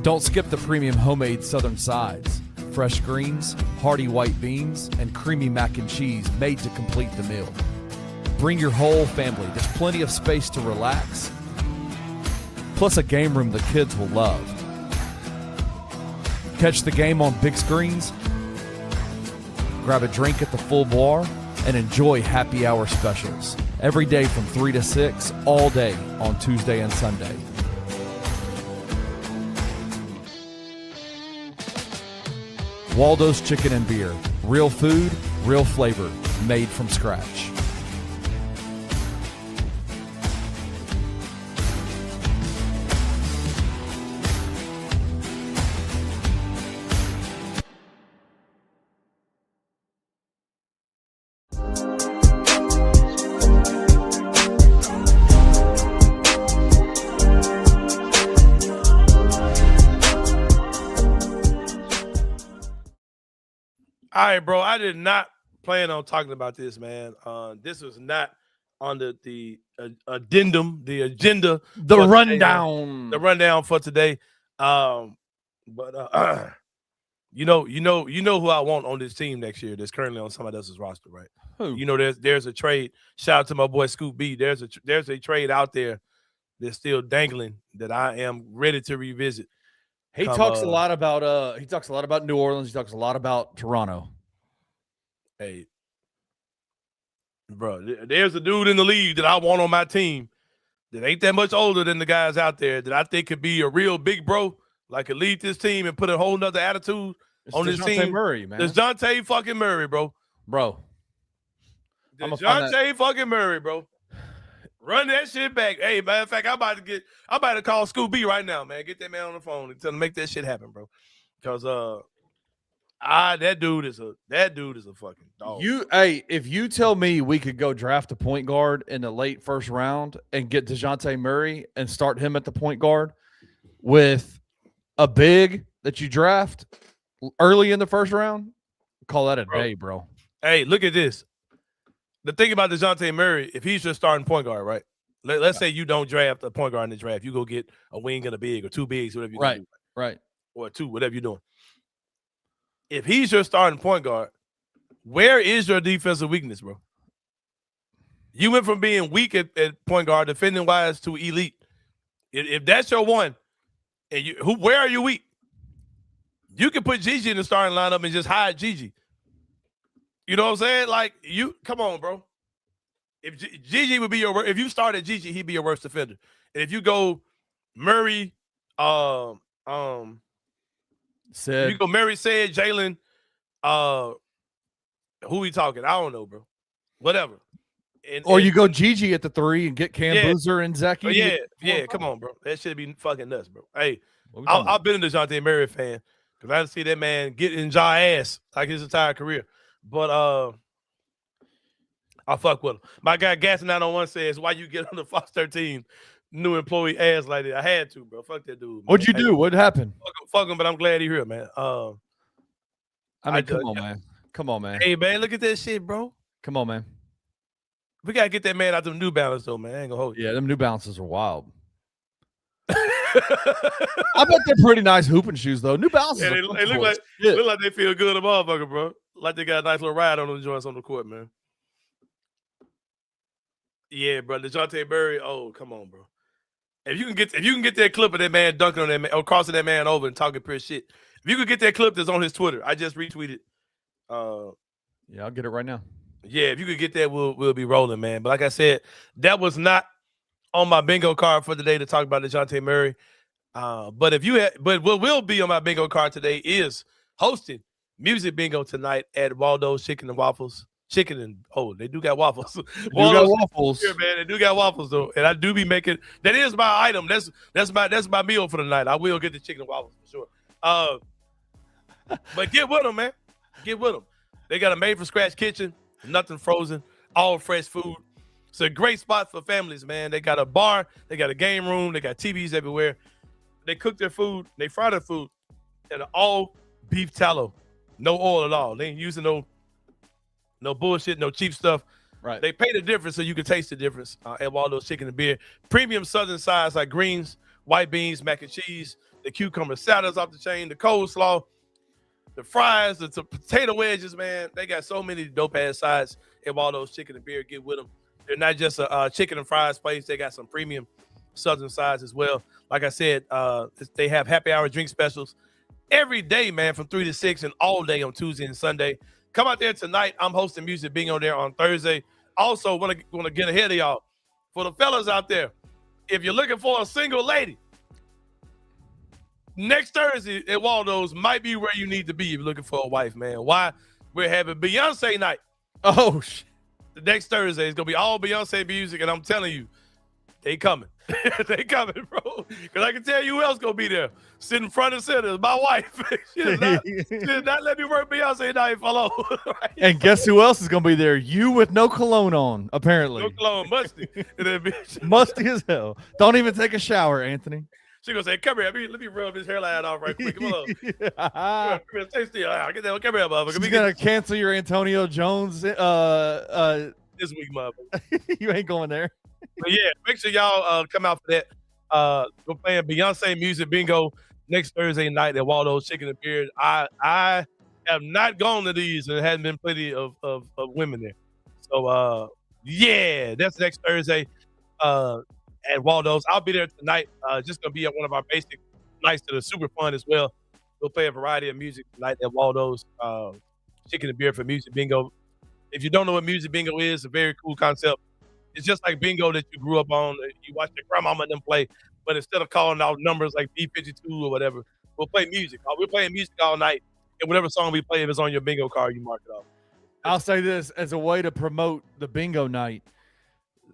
Don't skip the premium homemade southern sides. Fresh greens, hearty white beans, and creamy mac and cheese made to complete the meal. Bring your whole family. There's plenty of space to relax, plus a game room the kids will love. Catch the game on big screens, grab a drink at the full bar, and enjoy happy hour specials every day from 3 to 6, all day on Tuesday and Sunday. Waldo's Chicken and Beer. Real food, real flavor, made from scratch. All right, bro. I did not plan on talking about this, man. This was not on the addendum, the agenda, the rundown, today, the rundown for today. But you know who I want on this team next year. That's currently on somebody else's roster, right? Who? You know, there's a trade. Shout out to my boy Scoop B. There's a trade out there that's still dangling that I am ready to revisit. He talks a lot about New Orleans. He talks a lot about Toronto. Hey, bro, there's a dude in the league that I want on my team that ain't that much older than the guys out there that I think could be a real big bro, like could lead this team and put a whole nother attitude on this team. Murray, man. DeJounte fucking Murray, bro. DeJounte fucking Murray, bro. Run that shit back. Hey, matter of fact, I'm about to call Scoop B right now, man. Get that man on the phone and tell him to make that shit happen, bro. Because that dude is a fucking dog. If you tell me we could go draft a point guard in the late first round and get DeJounte Murray and start him at the point guard with a big that you draft early in the first round, call that a day, bro. Hey, look at this. The thing about DeJounte Murray, if he's your starting point guard, right? Let's say you don't draft a point guard in the draft. You go get a wing and a big or two bigs, whatever you do. Right. Or two, whatever you're doing. If he's your starting point guard, where is your defensive weakness, bro? You went from being weak at point guard, defending wise, to elite. If that's your one, and where are you weak? You can put Gigi in the starting lineup and just hide Gigi. You know what I'm saying? Like, come on, bro. If Gigi would be if you started Gigi, he'd be your worst defender. And if you go Murray, Said Jalen, who we talking? I don't know, bro. Whatever. You go Gigi at the 3 and get Cam Boozer and Zach Edey. Yeah, come on, bro. That should be fucking nuts, bro. Hey, I've been a DeJounte Murray fan because I see that man get in jaw ass like his entire career. But I fuck with him. My guy Gas901 says, why you get on the Fox 13 new employee ass like that? I had to, bro. Fuck that dude. What'd you do? What happened? Fuck him, but I'm glad he's here, man. I mean, come on, man. Come on, man. Hey, man, look at that shit, bro. Come on, man. We gotta get that man out them New Balance, though, man. I ain't gonna hold you. Yeah, them New Balances are wild. I bet they're pretty nice hooping shoes, though. New Balances. Yeah, they look like they feel good, a motherfucker, bro. Like they got a nice little ride on them joints on the court, man. Yeah, bro. DeJounte Murray. Oh, come on, bro. If you can get that clip of that man dunking on that man or crossing that man over and talking pure shit. If you could get that clip that's on his Twitter, I just retweeted. Yeah, I'll get it right now. Yeah, if you could get that, we'll be rolling, man. But like I said, that was not on my bingo card for today to talk about DeJounte Murray. But what will be on my bingo card today is hosting music bingo tonight at Waldo's Chicken and Waffles. They do got waffles. They got waffles. Here, man. They do got waffles though, and I do be making. That is my item. That's my meal for the night. I will get the chicken and waffles for sure. But get with them, man. Get with them. They got a made from scratch kitchen, nothing frozen, all fresh food. It's a great spot for families, man. They got a bar, they got a game room, they got TVs everywhere. They cook their food, they fry their food, and all beef tallow, no oil at all. They ain't using no bullshit, no cheap stuff. Right. They pay the difference so you can taste the difference at Waldo's Chicken and Beer. Premium southern sides like greens, white beans, mac and cheese, the cucumber salads off the chain, the coleslaw, the fries, the potato wedges, man. They got so many dope-ass sides at Waldo's Chicken and Beer. Get with them. They're not just a chicken and fries place. They got some premium southern sides as well. Like I said, they have happy hour drink specials every day, man, from 3 to 6 and all day on Tuesday and Sunday. Come out there tonight. I'm hosting music bingo there on Thursday. Also, want to get ahead of y'all. For the fellas out there, if you're looking for a single lady, next Thursday at Waldo's might be where you need to be if you're looking for a wife, man. Why? We're having Beyonce night. Oh, shit. The next Thursday is going to be all Beyonce music, and I'm telling you, they coming. They coming, bro. Because I can tell you who else going to be there. Sitting front and center is my wife. she did not let me work Beyonce night follow. Right? And guess who else is going to be there? You with no cologne on, apparently. No cologne, musty. Musty as hell. Don't even take a shower, Anthony. She gonna say, "Come here, let me rub this hairline off right quick. Come on, come here, stay still. Get that. Come here, motherfucker. She's gonna cancel your Antonio Jones. This week, motherfucker. You ain't going there. But yeah, make sure y'all come out for that. We're playing Beyonce music bingo next Thursday night at Waldo's Chicken and Beer. I have not gone to these, and there hasn't been plenty of women there. So yeah, that's next Thursday. At Waldo's. I'll be there tonight. Just gonna be at one of our basic nights that are super fun as well. We'll play a variety of music tonight at Waldo's Chicken and Beer for music bingo. If you don't know what music bingo is, a very cool concept. It's just like bingo that you grew up on. You watch your grandmama and them play, but instead of calling out numbers like B52 or whatever, we'll play music. We're playing music all night, and whatever song we play, if it's on your bingo card, you mark it off. I'll say this as a way to promote the bingo night.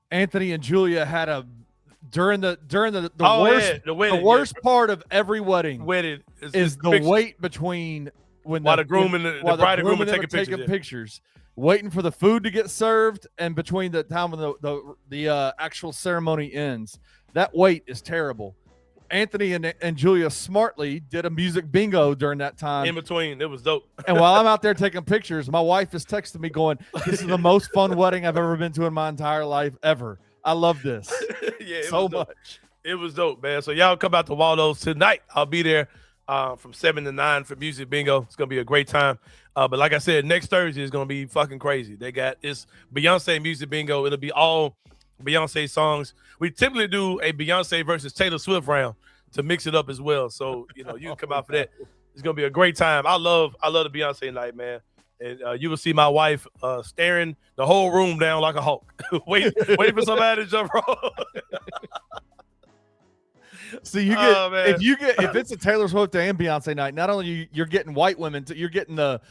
Anthony and Julia had a during the worst part of every wedding is the wait between when the groom and the bride and groom are taking pictures, waiting for the food to get served, and between the time when the actual ceremony ends. That wait is terrible. Anthony and Julia smartly did a music bingo during that time. In between, it was dope. And while I'm out there taking pictures, my wife is texting me going, "This is the most fun wedding I've ever been to in my entire life ever. I love this." Yeah, so much. It was dope, man. So y'all come out to Waldo's tonight. I'll be there from 7 to 9 for music bingo. It's gonna be a great time. But like I said, next Thursday is gonna be fucking crazy. They got this Beyonce music bingo. It'll be all Beyonce songs. We typically do a Beyonce versus Taylor Swift round to mix it up as well. So you can come out for that. It's gonna be a great time. I love the Beyonce night, man. And you will see my wife staring the whole room down like a hawk, waiting for somebody to jump roll. So you get if it's a Taylor Swift and Beyonce night, not only you're getting white women, you're getting the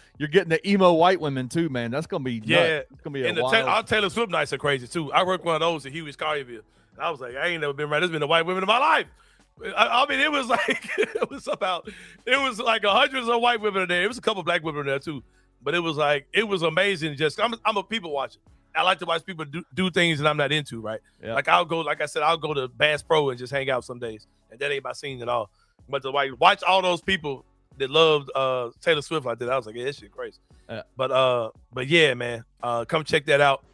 emo white women too, man. That's gonna be nuts. It's gonna be our Taylor Swift nights are crazy too. I worked one of those in Huey's-Collierville, and I was like, I ain't never been right. There's been the white women in my life. I mean, it was like hundreds of white women in there. It was a couple black women in there too, but it was amazing. Just I'm a people watcher. I like to watch people do things that I'm not into, right? Yeah. Like I'll go to Bass Pro and just hang out some days, and that ain't my scene at all. But to watch all those people that loved Taylor Swift like that. I was like, yeah, that shit crazy. But yeah, man, come check that out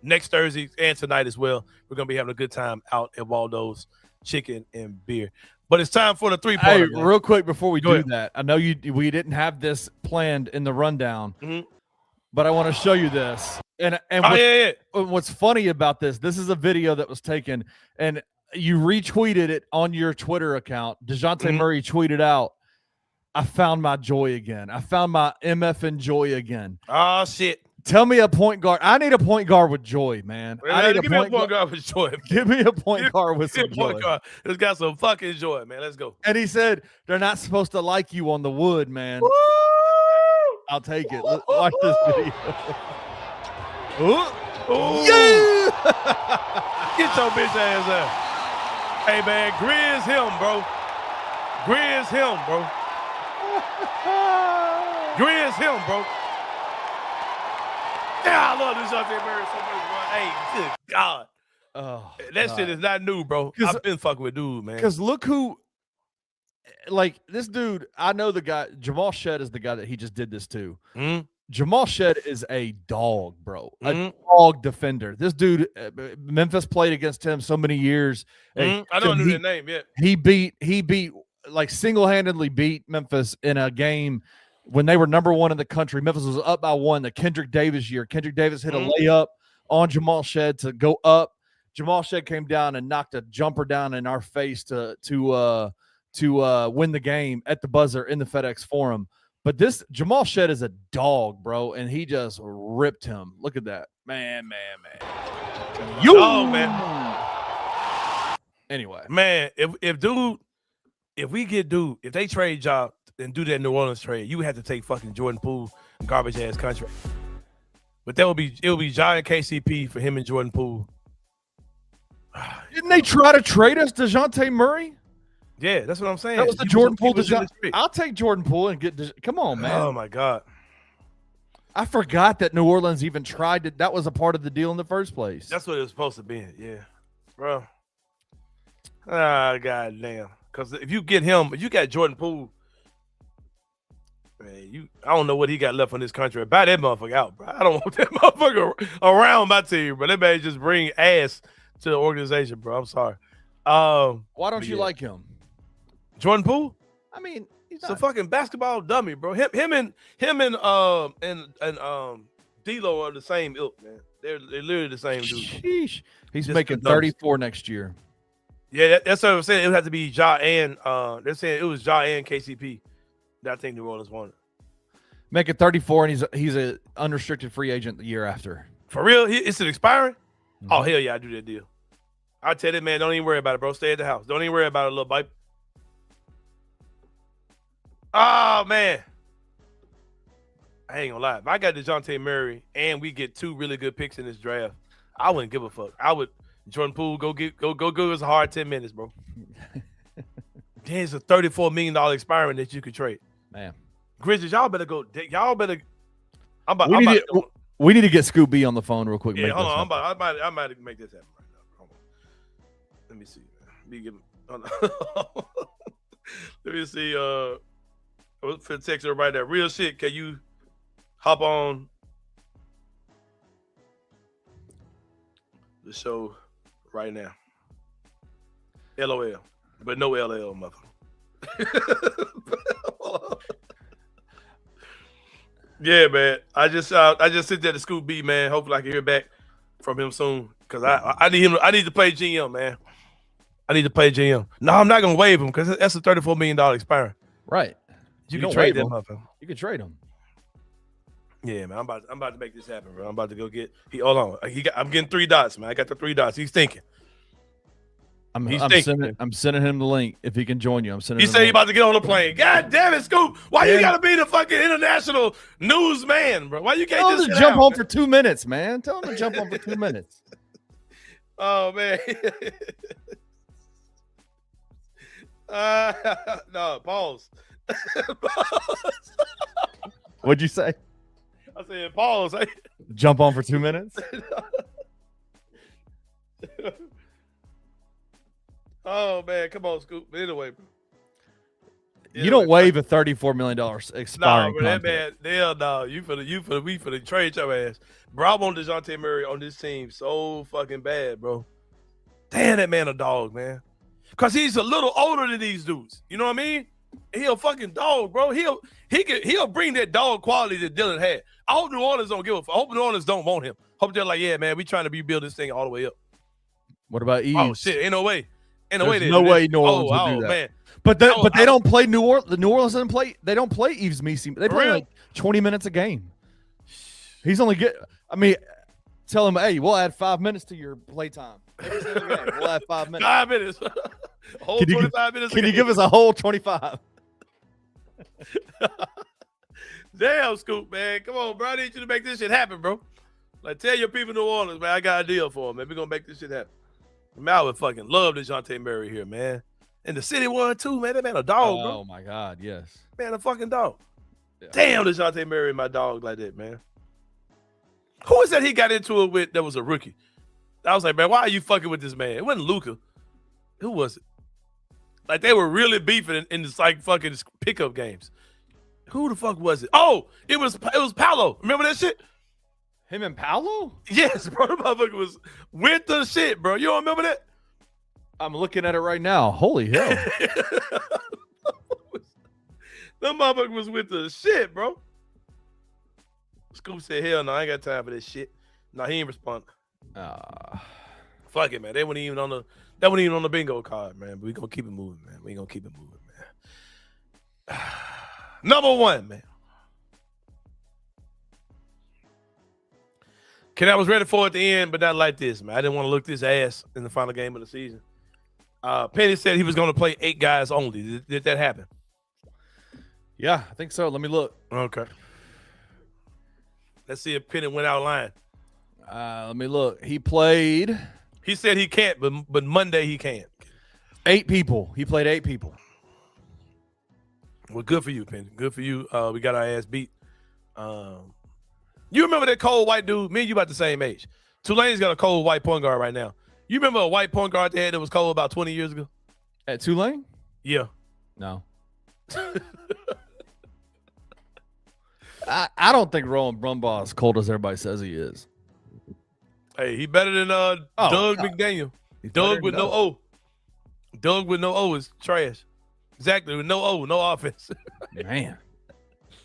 next Thursday and tonight as well. We're gonna be having a good time out at Waldo's Chicken and Beer. But it's time for the 3-parter. Hey, real quick before we do that, I know we didn't have this planned in the rundown, but I want to show you this. And what's funny about this is a video that was taken, and you retweeted it on your Twitter account. DeJounte Murray tweeted out, "I found my joy again. I found my MFing joy again." Oh shit! Tell me a point guard. I need a point guard with joy, man. Give me a point guard with joy. Give me a point guard with some joy. It's got some fucking joy, man. Let's go. And he said, they're not supposed to like you on the wood, man. Woo! I'll take it. Watch this video. Ooh. Yeah! Get your bitch ass out. Hey, man, Grizz him, bro. Grizz him, bro. Grizz him, bro. Yeah, I love this DeJounte Murray so much, bro. Hey, good God. Oh, that shit is not new, bro. I've been fucking with dude, man. Because look who, like, this dude, I know the guy, Jamal Shead is the guy that he just did this to. Jamal Shead is a dog, bro. A dog defender. This dude, Memphis played against him so many years. I don't know that name yet. He beat, like, single-handedly beat Memphis in a game when they were number 1 in the country. Memphis was up by 1 the Kendrick Davis year. Kendrick Davis hit a layup on Jamal Shead to go up. Jamal Shead came down and knocked a jumper down in our face to win the game at the buzzer in the FedEx Forum. But this Jamal Shead is a dog, bro, and he just ripped him. Look at that. Man. Oh, man. Anyway. Man, if we get dude, if they trade job and do that New Orleans trade, you would have to take fucking Jordan Poole, garbage ass contract. But it would be giant KCP for him and Jordan Poole. Didn't they try to trade us DeJounte Murray? Yeah, that's what I'm saying. That was the Jordan Poole. I'll take Jordan Poole and get. Come on, man. Oh my God. I forgot that New Orleans even tried it. That was a part of the deal in the first place. That's what it was supposed to be. Yeah, bro. Ah, goddamn. Because if you get him, if you got Jordan Poole, man, I don't know what he got left on this country. Buy that motherfucker out, bro. I don't want that motherfucker around my team, bro. That man just bring ass to the organization, bro. I'm sorry. Why don't you like him? Jordan Poole? I mean, he's a fucking basketball dummy, bro. Him and D-Lo are the same ilk, man. They're literally the same dude. Sheesh. He's just making 34 next year. Yeah, that's what I'm saying. It would have to be Ja and they're saying it was Ja and KCP that I think New Orleans wanted. Making 34, and he's a unrestricted free agent the year after. For real? Is it expiring? Oh, hell yeah, I do that deal. I tell that man, don't even worry about it, bro. Stay at the house. Don't even worry about it, little bite. Oh, man. I ain't gonna lie. If I got DeJounte Murray and we get 2 really good picks in this draft, I wouldn't give a fuck. I would Jordan Poole go us a hard 10 minutes, bro. There's a $34 million expiring that you could trade. Man. Grizzlies, y'all better go. Y'all better. We need to get Scoop B on the phone real quick. Yeah, hold on. I might make this happen right now. Hold on. Let me see. Let me see. For the text right there. Real shit. Can you hop on the show right now? LOL, but no LL, mother. Yeah, man. I just sent that to Scoop B, man. Hopefully I can hear back from him soon. Cause I need him. I need to play GM, man. I need to play GM. No, I'm not gonna waive him because that's a $34 million expiring. Right. You can trade that motherfucker. You can trade him. Yeah, man. I'm about to make this happen, bro. I'm about to go get. Hold on. I'm getting 3 dots, man. I got the 3 dots. He's thinking. I'm sending him the link if he can join you. I'm sending. He said he about to get on the plane. God damn it, Scoop! Why you gotta be the fucking international newsman, bro? Why you can't Tell him to jump on for 2 minutes, man? Tell him to jump on for 2 minutes. Oh man. No, pause. Pause. What'd you say? I said pause. Jump on for 2 minutes. Oh man, come on, Scoop. Anyway, bro. You don't waive a $34 million expiring bro, that contract. man, hell no. We finna trade your ass. Bro, I want DeJounte Murray on this team so fucking bad, bro. Damn, that man a dog, man. Cause he's a little older than these dudes. You know what I mean? He a fucking dog, bro. He'll bring that dog quality that Dylan had. I hope New Orleans don't give a fuck. I hope New Orleans don't want him. Hope they're like, yeah, man, we trying to rebuild this thing all the way up. What about Eves? Oh shit, ain't no way. There's no way New Orleans would do that. Man. But they don't play New Orleans. The New Orleans doesn't play. They don't play Eves Misi. They play like 20 minutes a game. He's only tell him, hey, we'll add 5 minutes to your play time. Every single game, we'll add 5 minutes. 5 minutes. Whole 25 minutes. Can you give us a whole 25? Damn, Scoop, man. Come on, bro. I need you to make this shit happen, bro. Like, tell your people in New Orleans, man, I got a deal for them, man. We're going to make this shit happen. Man, I would fucking love DeJounte Murray here, man. And the city won, too, man. That man a dog, bro. Oh, my God, yes. Man, a fucking dog. Yeah. Damn, DeJounte Murray, my dog like that, man. Who was that he got into it with that was a rookie? I was like, man, why are you fucking with this man? It wasn't Luka. Who was it? Like, they were really beefing in this, like, fucking pickup games. Who the fuck was it? Oh, it was Paolo. Remember that shit? Him and Paolo? Yes, bro. The motherfucker was with the shit, bro. You don't remember that? I'm looking at it right now. Holy hell. That motherfucker was with the shit, bro. Scoop said, hell no, I ain't got time for this shit. No, he ain't responding. Fuck it, man. That wasn't even on the bingo card, man. But we gonna keep it moving, man. We gonna keep it moving, man. Number one, man. I was ready for it at the end, but not like this, man. I didn't want to look this ass in the final game of the season. Penny said he was going to play 8 guys only. Did that happen? Yeah, I think so. Let me look. Okay. Let's see if Penny went out of line. Let me look. He played. He said he can't, but Monday he can. 8 people. He played 8 people. Well, good for you, Penny. Good for you. We got our ass beat. You remember that cold white dude? Me and you about the same age. Tulane's got a cold white point guard right now. You remember a white point guard they had that was cold about 20 years ago? At Tulane? Yeah. No. I don't think Roland Brumbaugh is cold as everybody says he is. Hey, he better than Doug McDaniel. Doug with no O. Doug with no O is trash. Exactly, with no O, no offense. Man.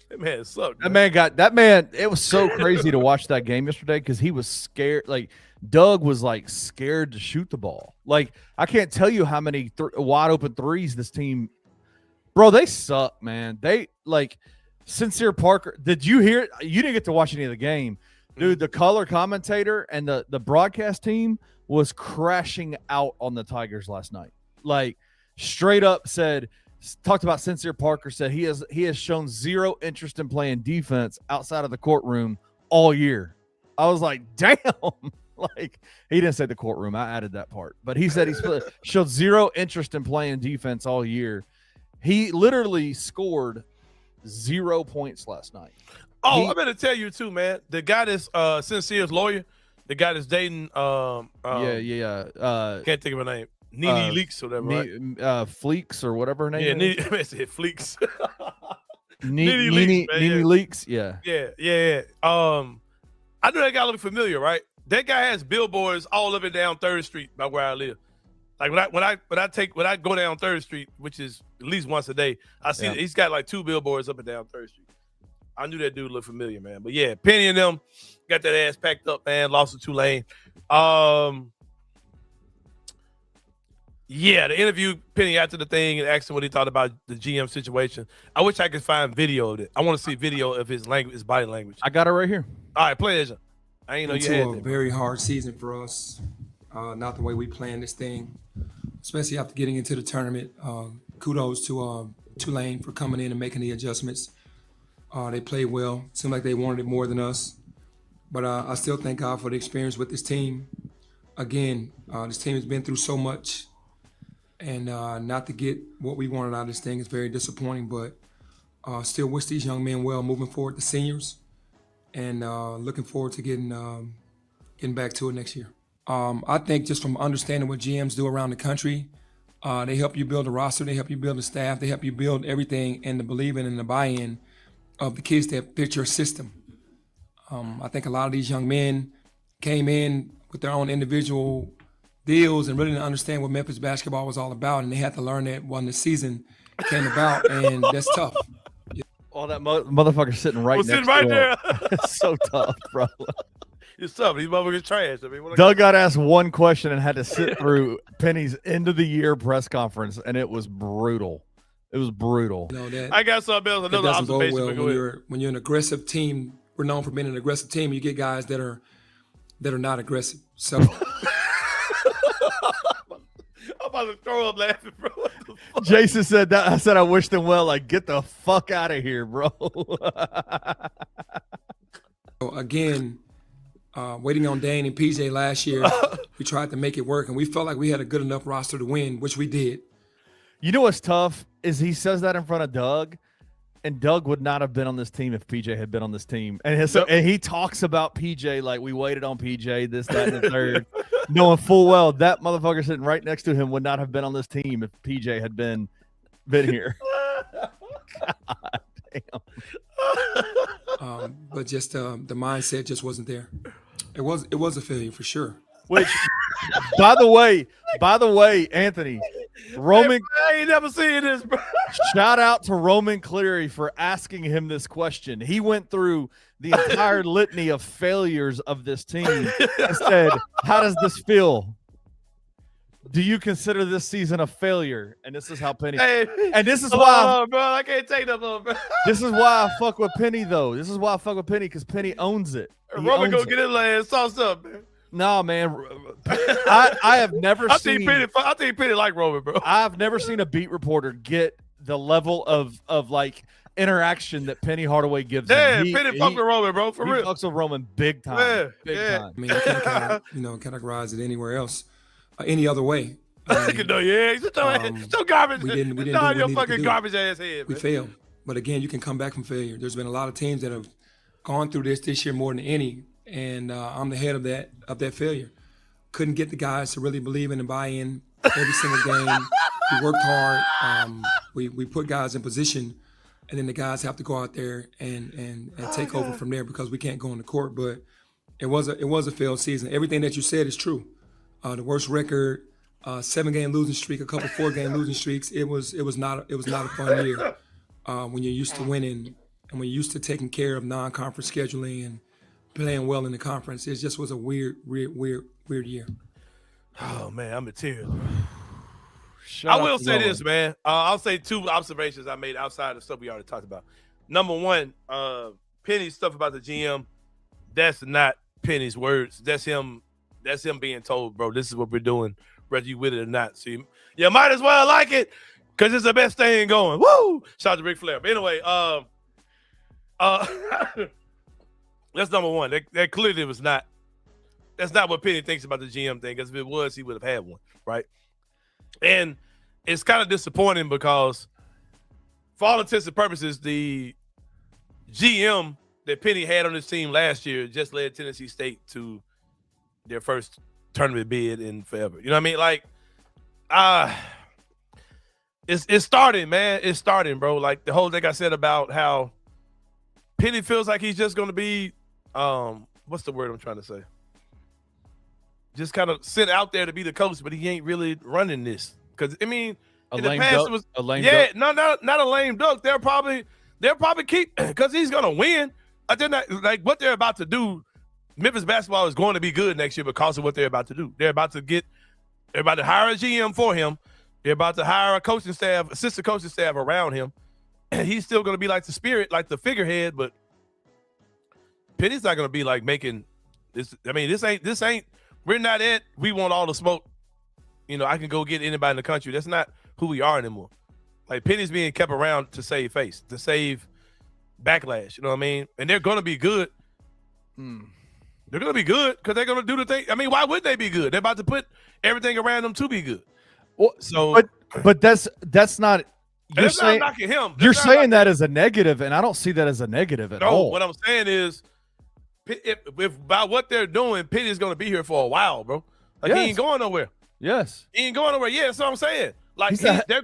That man sucked. That man, it was so crazy to watch that game yesterday because he was scared. Like, Doug was, like, scared to shoot the ball. Like, I can't tell you how many wide open threes this team – bro, they suck, man. They, like, Sincere Parker – did you hear – you didn't get to watch any of the game. Dude, the color commentator and the broadcast team was crashing out on the Tigers last night. Like, straight up said – talked about Sincere Parker, said he has shown zero interest in playing defense outside of the courtroom all year. I was like, damn. Like, he didn't say the courtroom. I added that part. But he said he's showed zero interest in playing defense all year. He literally scored 0 points last night. Oh, I better tell you too, man. The guy that's Sincere's lawyer, the guy that's dating can't think of her name. Nene Leaks or whatever, right? Fleeks or whatever her name is. Yeah, I said Fleeks. Nene Leaks, yeah. Yeah. I know that guy look familiar, right? That guy has billboards all up and down 3rd Street by where I live. Like when I go down 3rd Street, which is at least once a day, I see that he's got like 2 billboards up and down 3rd Street. I knew that dude looked familiar, man. But yeah, Penny and them got that ass packed up, man. Lost to Tulane. Yeah, the interview Penny after the thing and asked him what he thought about the GM situation. I wish I could find video of it. I want to see video of his body language. I got it right here. All right, play it. I ain't know you had a very hard season for us. Not the way we planned this thing, especially after getting into the tournament. Kudos to Tulane for coming in and making the adjustments. They played well. Seemed like they wanted it more than us. But I still thank God for the experience with this team. Again, this team has been through so much. And not to get what we wanted out of this thing is very disappointing, but still wish these young men well moving forward, the seniors, and looking forward to getting back to it next year. I think just from understanding what GMs do around the country, They help you build a roster. They help you build a staff. They help you build everything and the believing and the buy-in of the kids that fit your system. I think a lot of these young men came in with their own individual deals and really didn't understand what Memphis basketball was all about, and they had to learn that when the season came about, and that's tough. Oh, that motherfucker sitting right next sitting right to there. him. It's so tough, bro. It's tough. These motherfuckers trash. I mean, what Doug got asked one question and had to sit through Penny's end of the year press conference, and it was brutal. It was brutal. You know, that, I got something else. Another doesn't bode observation. well when you're an aggressive team. We're known for being an aggressive team. You get guys that are not aggressive. So I'm about to throw up laughing, bro. Jason said that. I said I wish them well. Like, get the fuck out of here, bro. again, waiting on Dane and PJ last year, we tried to make it work, and we felt like we had a good enough roster to win, which we did. You know what's tough is he says that in front of Doug, and Doug would not have been on this team if PJ had been on this team. And he talks about PJ like we waited on PJ, this, that, and the third, knowing full well that motherfucker sitting right next to him would not have been on this team if PJ had been here. God damn. But just the mindset just wasn't there. It was a failure for sure. Which, by the way, Anthony, Roman, I ain't never seen this, bro. shout out to Roman Cleary for asking him this question. He went through the entire litany of failures of this team and said, "How does this feel? Do you consider this season a failure?" And this is how Penny. Hey, And this is why, bro, I can't take that, bro. this is why I fuck with Penny though. This is why I fuck with Penny because Penny owns it. He Roman owns go it. get his last sauce up, man. No, man. I have never I seen. think Penny like Roman, bro. I've never seen a beat reporter get the level of like interaction that Penny Hardaway gives Yeah, him. Penny fuck with Roman, bro, for he real. fucks with Roman big time. Yeah, big yeah. time. I mean, you can't categorize it anywhere else, any other way. I mean, No, yeah, so garbage. we didn't do Nah, what we your needed to fucking do. garbage ass head, we man. failed. But again, you can come back from failure. There's been a lot of teams that have gone through this year more than any, and I'm the head of that failure. Couldn't get the guys to really believe in and buy in every single game. We worked hard. We put guys in position, and then the guys have to go out there and take over from there because we can't go on the court. But it was a failed season. Everything that you said is true. The worst record, 7-game losing streak, a couple 4-game losing streaks. It was not a fun year when you're used to winning and when you're used to taking care of non-conference scheduling and playing well in the conference. It just was a weird year. Oh man, I'm a tear. Shout I out will to say Roman. this, man. I'll say 2 observations I made outside of stuff we already talked about. Number one, Penny's stuff about the GM. That's not Penny's words. That's him being told, bro, this is what we're doing, whether you with it or not. So you might as well like it because it's the best thing going. Woo! Shout out to Ric Flair. But anyway, that's number one. That clearly was not. That's not what Penny thinks about the GM thing. Because if it was, he would have had one, right? And it's kind of disappointing because, for all intents and purposes, the GM that Penny had on his team last year just led Tennessee State to their first tournament bid in forever. You know what I mean? Like, it's starting, man. It's starting, bro. Like the whole thing I said about how Penny feels like he's just going to be, what's the word I'm trying to say? Just kind of sit out there to be the coach, but he ain't really running this. Because I mean, in the past it was a lame yeah, duck. not a lame duck. They'll probably keep because he's gonna win. I think that like what they're about to do, Memphis basketball is going to be good next year because of what they're about to do. They're about to hire a GM for him. They're about to hire a coaching staff, assistant coaching staff around him. And he's still gonna be like the spirit, like the figurehead, but Penny's not gonna be like making this. I mean, this ain't. We're not at. We want all the smoke. You know, I can go get anybody in the country. That's not who we are anymore. Like Penny's being kept around to save face, to save backlash. You know what I mean? And they're gonna be good. They're gonna be good because they're gonna do the thing. I mean, why would they be good? They're about to put everything around them to be good. Well, So, but that's not. You're that's saying not knocking him. you're That's not saying that as a negative, and I don't see that as a negative at No, all. what I'm saying is, if by what they're doing, Penny's going to be here for a while, bro. Like, he Yes. ain't going nowhere. Yes. He ain't going nowhere. Yeah, that's what I'm saying. Like they're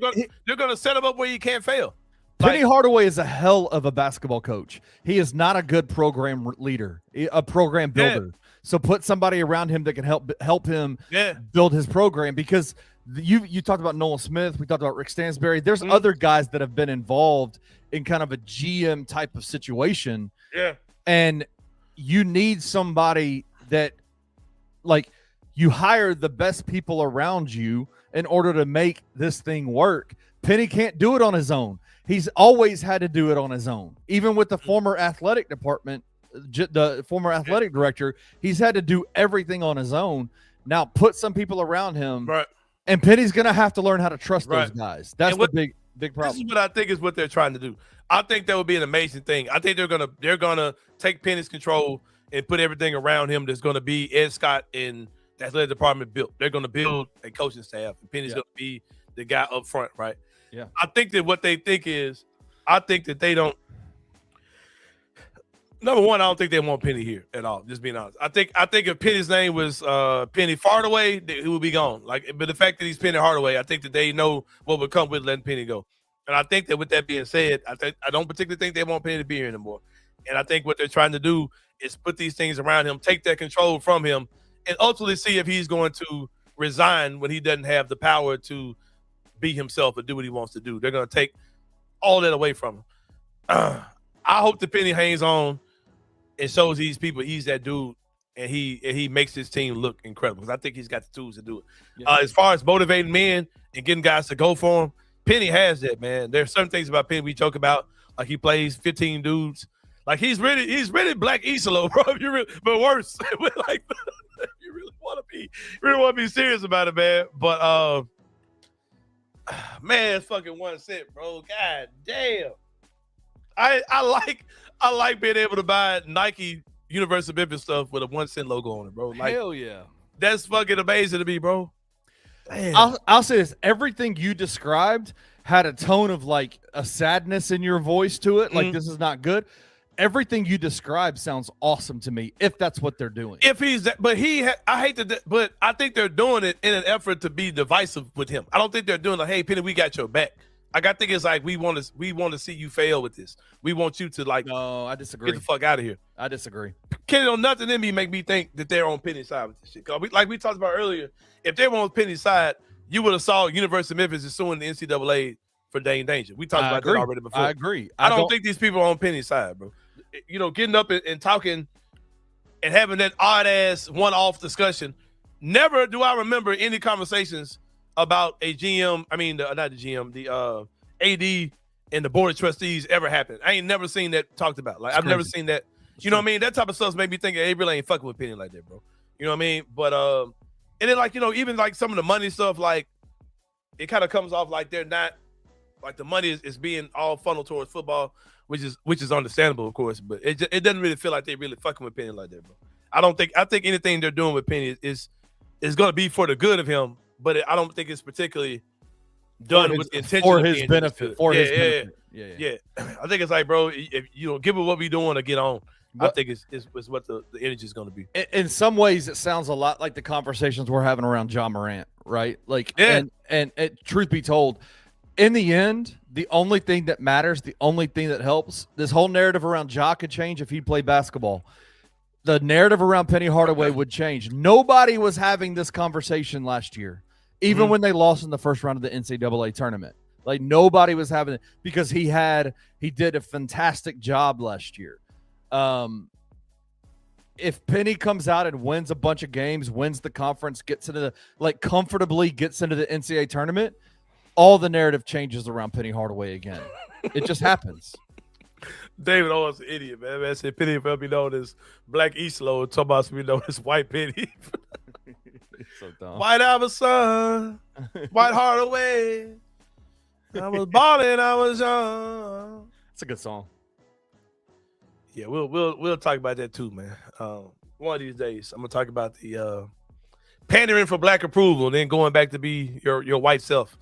gonna set him up where he can't fail. Penny Hardaway is a hell of a basketball coach. He is not a good program leader, a program builder. Yeah. So put somebody around him that can help him build his program, because you talked about Nolan Smith. We talked about Rick Stansberry. There's other guys that have been involved in kind of a GM type of situation. Yeah. And you need somebody that, like, you hire the best people around you in order to make this thing work. Penny can't do it on his own. He's always had to do it on his own. Even with the former athletic department, the former athletic director, he's had to do everything on his own. Now put some people around him, right? And Penny's going to have to learn how to trust those guys. That's the big problem. This is what I think is what they're trying to do. I think that would be an amazing thing. I think they're gonna take Penny's control and put everything around him that's going to be Ed Scott and the athletic department built. They're going to build a coaching staff, and Penny's going to be the guy up front, right? Yeah. I think that what they think is, I think that they don't. Number one, I don't think they want Penny here at all. Just being honest, I think if Penny's name was Penny Hardaway, he would be gone. Like, but the fact that he's Penny Hardaway, I think that they know what would come with letting Penny go. And I think that with that being said, I don't particularly think they want Penny to be here anymore. And I think what they're trying to do is put these things around him, take that control from him, and ultimately see if he's going to resign when he doesn't have the power to be himself and do what he wants to do. They're going to take all that away from him. I hope the Penny hangs on and shows these people he's that dude, and he makes his team look incredible, because I think he's got the tools to do it. Yeah. As far as motivating men and getting guys to go for him, Penny has that, man. There's certain things about Penny we joke about, like he plays 15 dudes. Like he's really Black Isolo, bro. But worse. Like, you really want to be serious about it, man. But man, it's fucking 1 cent, bro. God damn. I like being able to buy Nike University of Memphis stuff with a 1 cent logo on it, bro. Like, hell yeah. That's fucking amazing to me, bro. Damn. I'll say this. Everything you described had a tone of like a sadness in your voice to it. Like, this is not good. Everything you described sounds awesome to me, if that's what they're doing. If he's that, but I hate to, but I think they're doing it in an effort to be divisive with him. I don't think they're doing like, hey, Penny, we got your back. I think it's like we want to see you fail with this. We want you to like. No, I disagree. Get the fuck out of here. I disagree. Kenny, don't nothing in me make me think that they're on Penny's side with this shit. Cause like we talked about earlier, if they were on Penny's side, you would have saw University of Memphis is suing the NCAA for Dane Danger. We talked about that already before. I agree. I don't think these people are on Penny's side, bro. You know, getting up and talking and having that odd ass one-off discussion. Never do I remember any conversations about a GM. I mean, not the GM, the AD and the board of trustees ever happened. I ain't never seen that talked about. Like, I've never seen that. You know what I mean? That type of stuff made me think they really ain't fucking with Penny like that, bro. You know what I mean? But and then, like, you know, even like some of the money stuff, like it kind of comes off like they're not, like the money is being all funneled towards football, which is understandable, of course. But it doesn't really feel like they really fucking with Penny like that, bro. I think anything they're doing with Penny is going to be for the good of him, but I don't think it's particularly done with the intention for his benefit. Yeah. I think it's like, bro, if you know, give it what we doing to get on. I think it's what the energy is going to be. In some ways, it sounds a lot like the conversations we're having around John Morant, right? Like, and truth be told, in the end, the only thing that matters, the only thing that helps, this whole narrative around Ja could change if he played basketball. The narrative around Penny Hardaway would change. Nobody was having this conversation last year, even when they lost in the first round of the NCAA tournament. Like, nobody was having it because he did a fantastic job last year. If Penny comes out and wins a bunch of games, wins the conference, comfortably gets into the NCAA tournament, all the narrative changes around Penny Hardaway again. It just happens. David Owens an idiot, man. Man said Penny will be known as Black Isolo, and Thomas will be known as White Penny. So dumb. White Iverson, White Hardaway. I was balling, I was young. It's a good song. Yeah, we'll talk about that too, man. One of these days, I'm gonna talk about the pandering for Black approval, and then going back to be your white self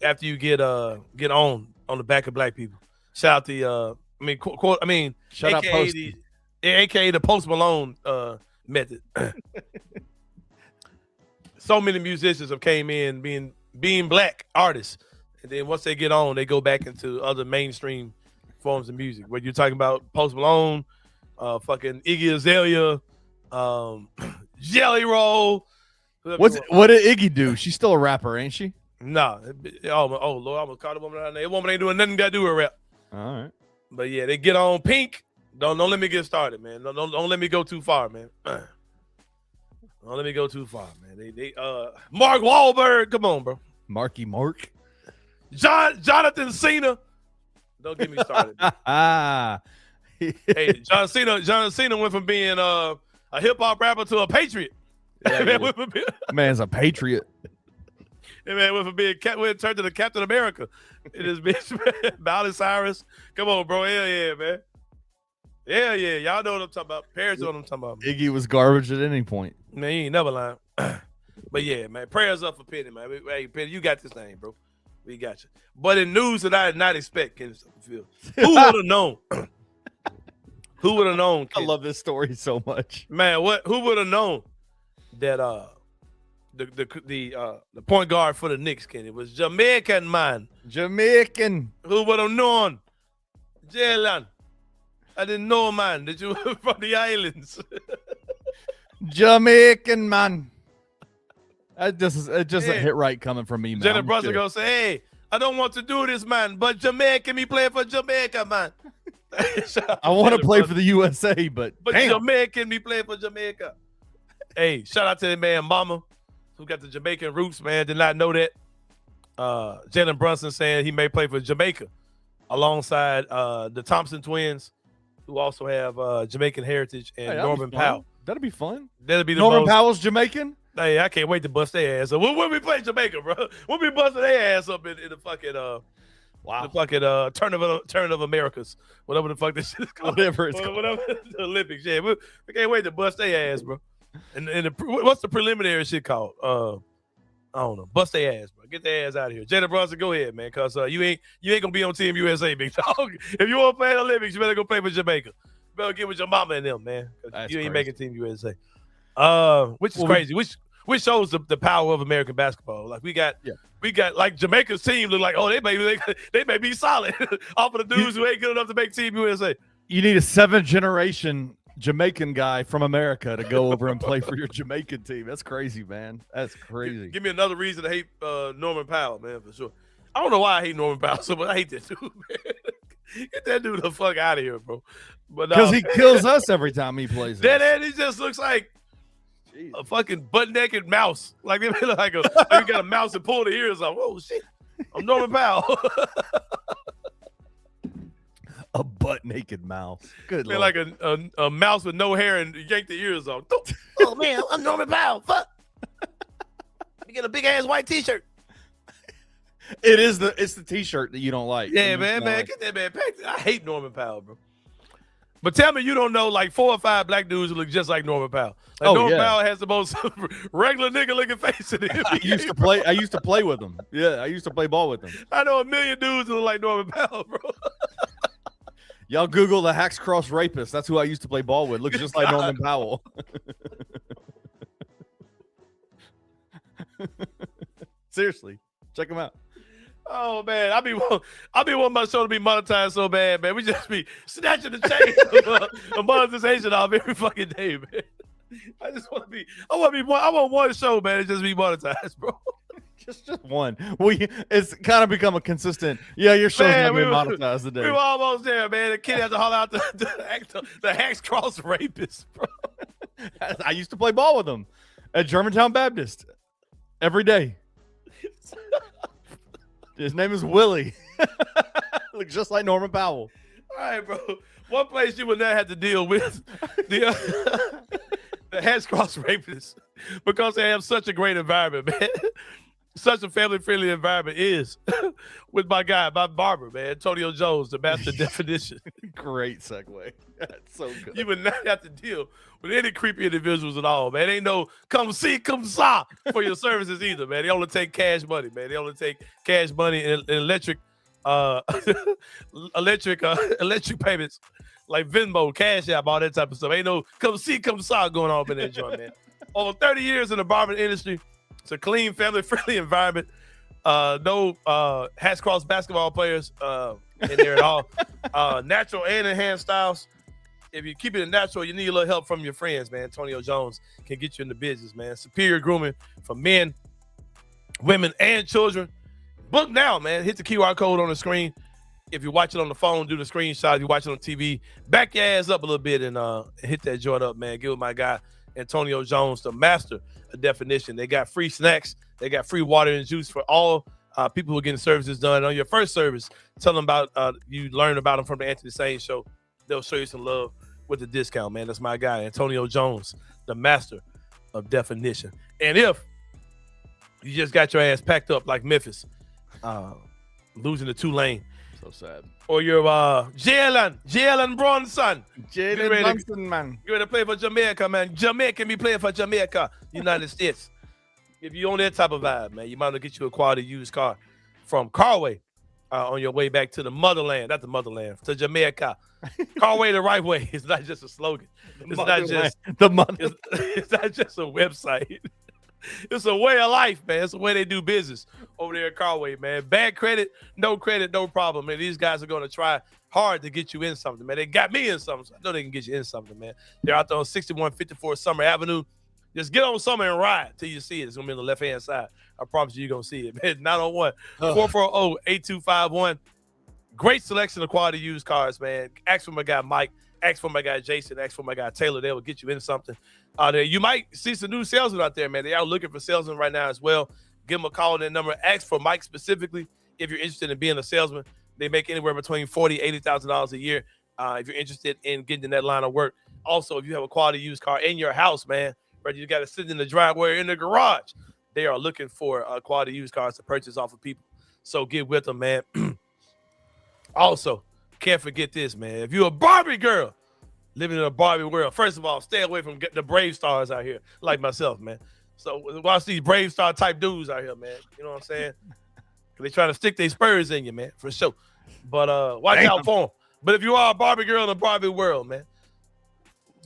after you get on the back of Black people. Shout out the shout out Posty. AKA the Post Malone method. So many musicians have came in being being black artists. And then once they get on, they go back into other mainstream forms of music. Whether you're talking about Post Malone, fucking Iggy Azalea, Jelly Roll. What did Iggy do? She's still a rapper, ain't she? No. Oh Lord, I almost caught a woman out there. That woman ain't doing nothing got to do with rap. All right. But yeah, they get on Pink. Don't let me get started, man. Don't let me go too far, man. Don't let me go too far, man. They Mark Wahlberg, come on, bro. Marky Mark. Jonathan Cena. Don't get me started. Hey, John Cena went from being a hip hop rapper to a patriot. Yeah, man's a patriot. Hey, man, went from being turned to the Captain America. It is bitch, Miley Cyrus. Come on, bro. Hell yeah, man. Yeah. Y'all know what I'm talking about. Parents know what I'm talking about. Man. Iggy was garbage at any point. Man, you ain't never lying. But yeah, man, prayers up for Penny, man. Hey, Penny, you got this thing, bro. We got you. But in news that I did not expect, Kenny Summerfield, who would have known? Who would have known? Kenny? I love this story so much, man. Who would have known that the point guard for the Knicks, Kenny, was Jamaican man. Jamaican. Who would have known? Jalen. I didn't know, man, that you were from the islands. Jamaican man. It just a hit right coming from me, man. Jalen Brunson gonna say, "Hey, I don't want to do this, man, but Jamaica, me play for Jamaica, man." I want to play for the USA, but Jamaican, me play for Jamaica. Hey, shout out to the man, Mama, who got the Jamaican roots, man. Did not know that. Jalen Brunson saying he may play for Jamaica alongside the Thompson twins, who also have Jamaican heritage, and Norman Powell. That'd be fun. That'd be the Norman Powell's Jamaican. Hey, I can't wait to bust their ass up. When we play Jamaica, bro, we'll be busting their ass up in the fucking the fucking turn of Americas, whatever the fuck this shit is called. Whatever it's called. Whatever the Olympics. Yeah, we can't wait to bust their ass, bro. And what's the preliminary shit called? I don't know. Bust their ass, bro. Get their ass out of here. Jalen Brunson, go ahead, man, cause you ain't gonna be on Team USA, big dog. If you want to play in the Olympics, you better go play for Jamaica. You better get with your mama and them, man. You ain't making Team USA. Which is crazy. Which shows the power of American basketball. Like we got like Jamaica's team look like, oh, they may be solid off of the dudes who ain't good enough to make Team USA. You need a 7th generation Jamaican guy from America to go over and play for your Jamaican team. That's crazy, man. That's crazy. Give me another reason to hate Norman Powell, man, for sure. I don't know why I hate Norman Powell so much. I hate that dude, man. Get that dude the fuck out of here, bro. Because he kills us every time he plays. That he just looks like a fucking butt-naked mouse. Like they look like you got a mouse and pull the ears off. Oh shit! I'm Norman Powell. A butt-naked mouse. Good Lord. Like a mouse with no hair and yank the ears off. Oh man, I'm Norman Powell. Fuck. You get a big ass white T-shirt. It's the T-shirt that you don't like. Yeah, man, get that man back. I hate Norman Powell, bro. But tell me you don't know like 4 or 5 black dudes who look just like Norman Powell. Like Norman Powell has the most regular nigga looking face in it. I used to play with him. Yeah, I used to play ball with him. I know a million dudes who look like Norman Powell, bro. Y'all Google the Hacks Cross Rapist. That's who I used to play ball with. Looks just like Norman Powell. Seriously, check him out. Oh man, I be wanting my show to be monetized so bad, man. We just be snatching the chain of monetization off every fucking day, man. I want one show, man. It just be monetized, bro. Just one. It's kind of become a consistent. Yeah, your show's not being monetized today. We were almost there, man. The kid had to haul out the Hacks Cross Rapist, bro. I used to play ball with him at Germantown Baptist every day. His name is Willie. Looks just like Norman Powell. All right, bro. One place you would not have to deal with the Hacks Cross Rapists because they have such a great environment, man. Such a family-friendly environment is with my barber, man, Antonio Jones, the master definition. Great segue. That's so good. You would not have to deal with any creepy individuals at all, man. Ain't no come saw for your services either, man. They only take cash money, man. They only take cash money and electric payments like Venmo, Cash App, all that type of stuff. Ain't no come saw going on in that joint, man. Over 30 years in the barbering industry. It's a clean, family-friendly environment. No hats cross basketball players in there at all. Natural and enhanced styles. If you keep it natural, you need a little help from your friends, man. Antonio Jones can get you in the business, man. Superior grooming for men, women, and children. Book now, man. Hit the QR code on the screen. If you watch it on the phone, do the screenshot. If you watch it on TV, back your ass up a little bit and hit that joint up, man. Give it my guy, Antonio Jones, the master of definition. They got free snacks. They got free water and juice for all people who are getting services done. On your first service, tell them about you learn about them from the Anthony Sain Show. They'll show you some love with the discount, man. That's my guy, Antonio Jones, the master of definition. And if you just got your ass packed up like Memphis, losing to Tulane, So sad. or you're Jalen Brunson, Jalen Brunson, man. you're ready to play for Jamaica, man. Jamaica be playing for Jamaica, United States. If you on that type of vibe, man, you might want to get you a quality used car from Carway on your way back to the motherland, not the motherland, to Jamaica. Carway the right way. It's not just a slogan. It's not just the money. it's not just a website. It's a way of life, man. It's the way they do business over there at Carway, man. Bad credit, no problem, man. These guys are going to try hard to get you in something, man. They got me in something. So I know they can get you in something, man. They're out there on 6154 Summer Avenue. Just get on Summer and ride till you see it. It's going to be on the left-hand side. I promise you're going to see it, man. 901-440-8251. Great selection of quality used cars, man. Ask for my guy Mike. Ask for my guy Jason. Ask for my guy Taylor. They will get you in something. There, you might see some new salesmen out there, man. They are looking for salesmen right now as well. Give them a call on that number. Ask for Mike specifically if you're interested in being a salesman. They make anywhere between $40,000 to $80,000 a year. If you're interested in getting in that line of work. Also, if you have a quality used car in your house, man, right, you got to sit in the driveway or in the garage. They are looking for quality used cars to purchase off of people. So get with them, man. Also, can't forget this, man. If you're a Barbie girl living in a Barbie world, first of all, stay away from the Brave Stars out here, like myself, man. So watch these Brave Star type dudes out here, man. You know what I'm saying? They trying to stick their spurs in you, man, for sure. But watch out for them. But if you are a Barbie girl in a Barbie world, man,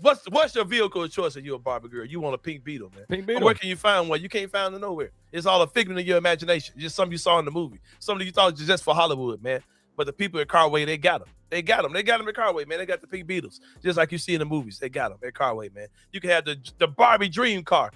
what's your vehicle of choice if you're a Barbie girl? You want a pink Beetle, man. Pink Beetle. Where can you find one? You can't find it nowhere. It's all a figment of your imagination. Just something you saw in the movie. Something you thought was just for Hollywood, man. But the people at Carway, they got them. They got them at Carway, man. They got the pink Beetles, just like you see in the movies. They got them at Carway, man. You can have the Barbie dream car,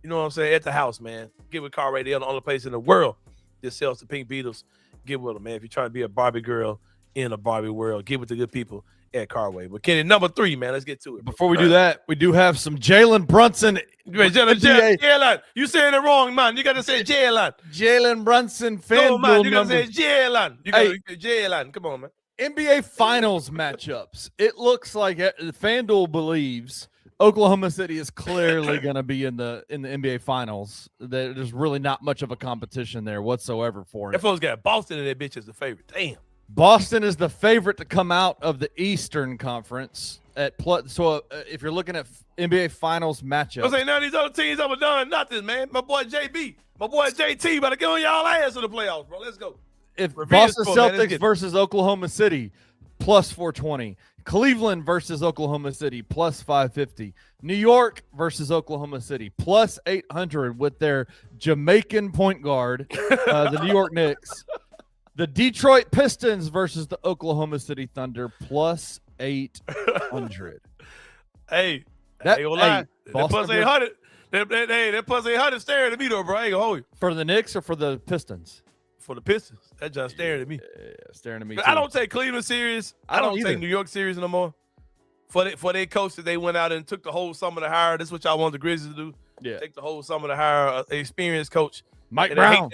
you know what I'm saying, at the house, man. Get with Carway. They're the only place in the world that sells the pink Beetles. Get with them, man. If you're trying to be a Barbie girl in a Barbie world, get with the good people at Carway. But Kenny, number 3, man, let's get to it. Before we do that, we do have some Jalen Brunson. Jalen, you saying it wrong, man. You got to say Jalen. Jalen Brunson No, man, FanDuel you got to say numbers. Jalen. You got to say Jalen. Come on, man. NBA Finals matchups. It looks like FanDuel believes Oklahoma City is clearly going to be in the NBA Finals. There's really not much of a competition there whatsoever for it. That folks got Boston and that bitch as the favorite. Damn. Boston is the favorite to come out of the Eastern Conference at plus. So if you're looking at NBA Finals matchups, I say none of these other teams ever done nothing, man. My boy JB, my boy JT, about to get on y'all ass in the playoffs, bro. Let's go. if Revenge Boston sport, man. Let's Celtics get it. versus Oklahoma City, plus 420. Cleveland versus Oklahoma City, plus 550. New York versus Oklahoma City, plus 800 with their Jamaican point guard, the New York Knicks. The Detroit Pistons versus the Oklahoma City Thunder, plus 800. Hey, That- I ain't gonna lie. hey, That Boston plus 800. That plus 800 staring at me, though, bro. I ain't gonna hold you. For the Knicks or for the Pistons? For the Pistons, that just staring at me. Yeah, staring at me. I too. don't take Cleveland serious. I I don't don't either. take New York serious no more. For their coach that they went out and took the whole summer to hire. That's what y'all want the Grizzlies to do. Yeah. Take the whole summer to hire an experienced coach. Mike And Brown.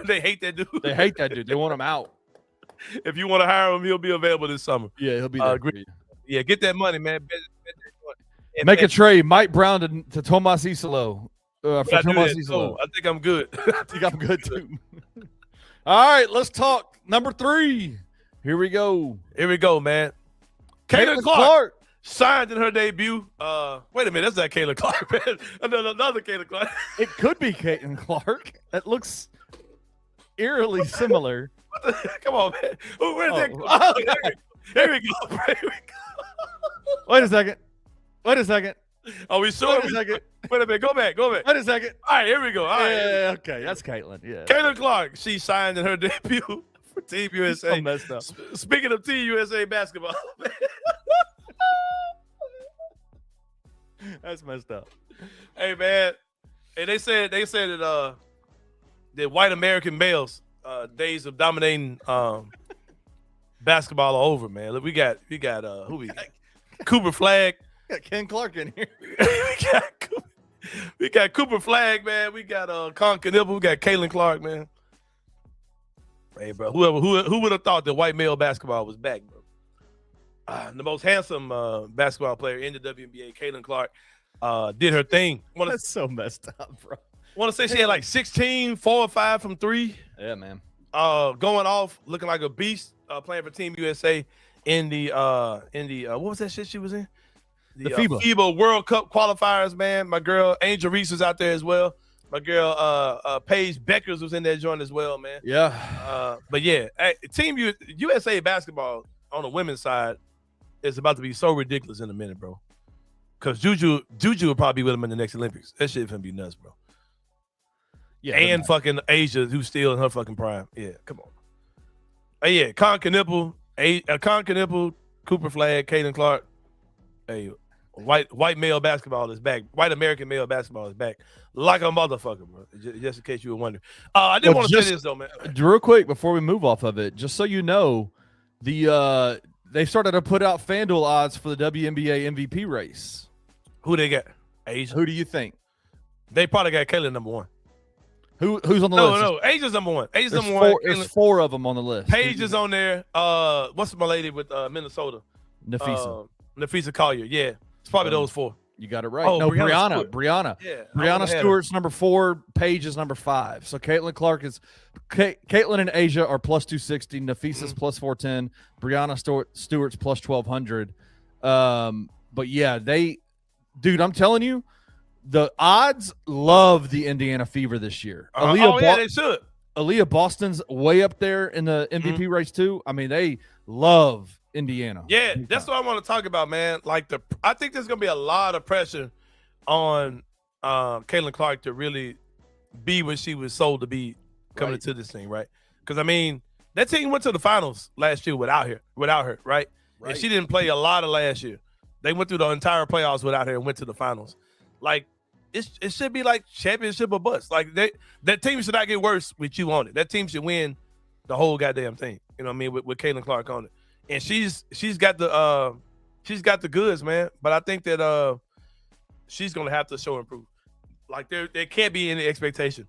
They hate that dude. They hate that dude. They want him out. If you want to hire him, he'll be available this summer. Yeah, he'll be Uh, there. agree. Yeah, get that money, man. Bet that money. And Make a bet- trade. Mike Brown to Tomas Isolo. For I do Tomas that, Isolo. too. I think I'm good. I think I'm good too. All right, let's talk number 3. Here we go. Here we go, man. Kayla Caitlin Clark signed in her debut. Wait a minute, that's not Kayla Clark, man. Another Kayla Clark. It could be Caitlin Clark. It looks eerily similar. Come on, man. Ooh, where's that? Oh, Here we go. Here we go. Wait a second. Are we sure? Wait a second. Wait a minute. Go back. Wait a second. All right, here we go. All right. Yeah, okay. That's Caitlin. Yeah. Caitlin Clark, she signed in her debut for Team USA. So messed up. Speaking of Team USA basketball, That's messed up. hey man, and they said that white American males days of dominating basketball are over, man. Look, we got who we got? Cooper Flag. Got Ken Clark in here. we got Cooper Flag, man. We got Con Knibble. We got Caitlin Clark, man. Hey, bro, who would have thought that white male basketball was back, bro? The most handsome basketball player in the WNBA, Caitlin Clark, did her thing. That's so messed up, bro. Want to say she had like 16, 4 or 5 from 3. Yeah, man. Going off, looking like a beast, playing for Team USA in the what was that shit she was in? The FIBA. FIBA World Cup qualifiers, man. My girl Angel Reese was out there as well. My girl Paige Beckers was in that joint as well, man. Yeah. But yeah, Team USA basketball on the women's side is about to be so ridiculous in a minute, bro. Because Juju will probably be with them in the next Olympics. That shit gonna be nuts, bro. Yeah. And fucking Asia, who's still in her fucking prime. Yeah, come on. Hey, yeah, Con Knibble, Cooper Flag, Caitlin Clark. Hey, white male basketball is back. White American male basketball is back like a motherfucker, bro. Just in case you were wondering. I did want to say this though, man. Real quick before we move off of it, just so you know, they started to put out FanDuel odds for the WNBA MVP race. Who they got? Asia. Who do you think? They probably got Caitlin number 1. Who's on the list? No, Asia's number 1. Asia's There's number 1. There's 4 of them on the list. Paige is on there. What's my lady with Minnesota? Nafisa Collier. Yeah, it's probably those 4. You got it right. Oh, no, Brianna Brianna. Yeah, Brianna Stewart's number 4. Paige is number 5. So Caitlin Clark is Caitlin and Asia are plus 260. Nafisa's plus 410. Brianna Stewart's plus 1200. But yeah, dude, I'm telling you, the odds love the Indiana Fever this year. They should. Aaliyah Boston's way up there in the MVP race too. I mean, they love Indiana. Yeah, that's what I want to talk about, man. Like I think there's gonna be a lot of pressure on Caitlin Clark to really be what she was sold to be coming into this thing, right? Because I mean, that team went to the finals last year without her, right? And she didn't play a lot of last year. They went through the entire playoffs without her and went to the finals. Like it should be like championship or bust. Like that team should not get worse with you on it. That team should win the whole goddamn thing. You know what I mean? With Caitlin Clark on it. And she's got the goods, man. But I think that she's gonna have to show improve. Like there can't be any expectation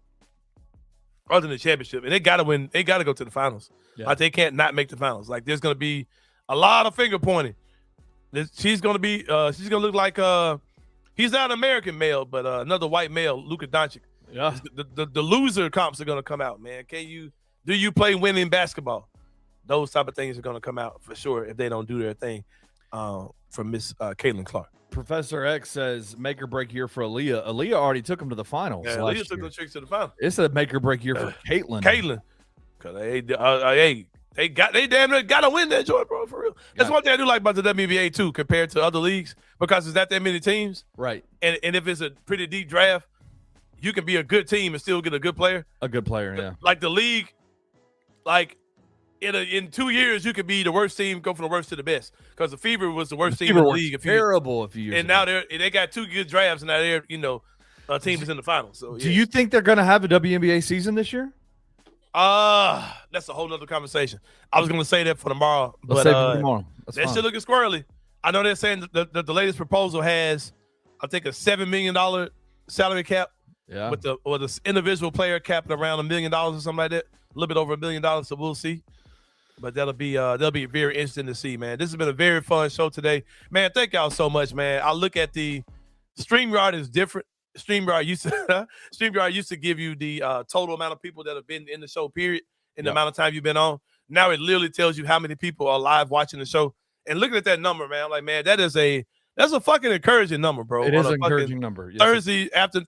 other than the championship. And they gotta win, they gotta go to the finals. Yeah. Like they can't not make the finals. Like there's gonna be a lot of finger pointing. She's gonna look like he's not an American male, but another white male, Luka Doncic. Yeah. The loser comps are gonna come out, man. Do you play women basketball? Those type of things are gonna come out for sure if they don't do their thing from Miss Caitlin Clark. Professor X says make or break year for Aaliyah. Aaliyah already took him to the finals. Yeah, Aaliyah took the tricks to the finals. It's a make or break year for Caitlin. Cause they damn near gotta win that joint, bro, for real. That's one thing I do like about the WNBA too, compared to other leagues, because it's not that many teams. Right. And if it's a pretty deep draft, you can be a good team and still get a good player. A good player, yeah. Like the league, like in 2 years, you could be the worst team, go from the worst to the best. Because the Fever was the worst team in the league. Terrible a few years ago. Now they got 2 good drafts, and now they're a team is in the finals. So do you think they're gonna have a WNBA season this year? That's a whole nother conversation. I was gonna say that for tomorrow, but tomorrow. That shit looking squirrely. I know they're saying that the latest proposal has, I think, a $7 million salary cap. Yeah. With the individual player capped around $1 million or something like that, a little bit over $1 million. So we'll see. But that'll be very interesting to see, man. This has been a very fun show today, man. Thank y'all so much, man. I look at the StreamYard is different. StreamYard used to give you the total amount of people that have been in the show, period, in the amount of time you've been on. Now it literally tells you how many people are live watching the show. And looking at that number, man, I'm like, man, that's a fucking encouraging number, bro. It is an encouraging number. Yes,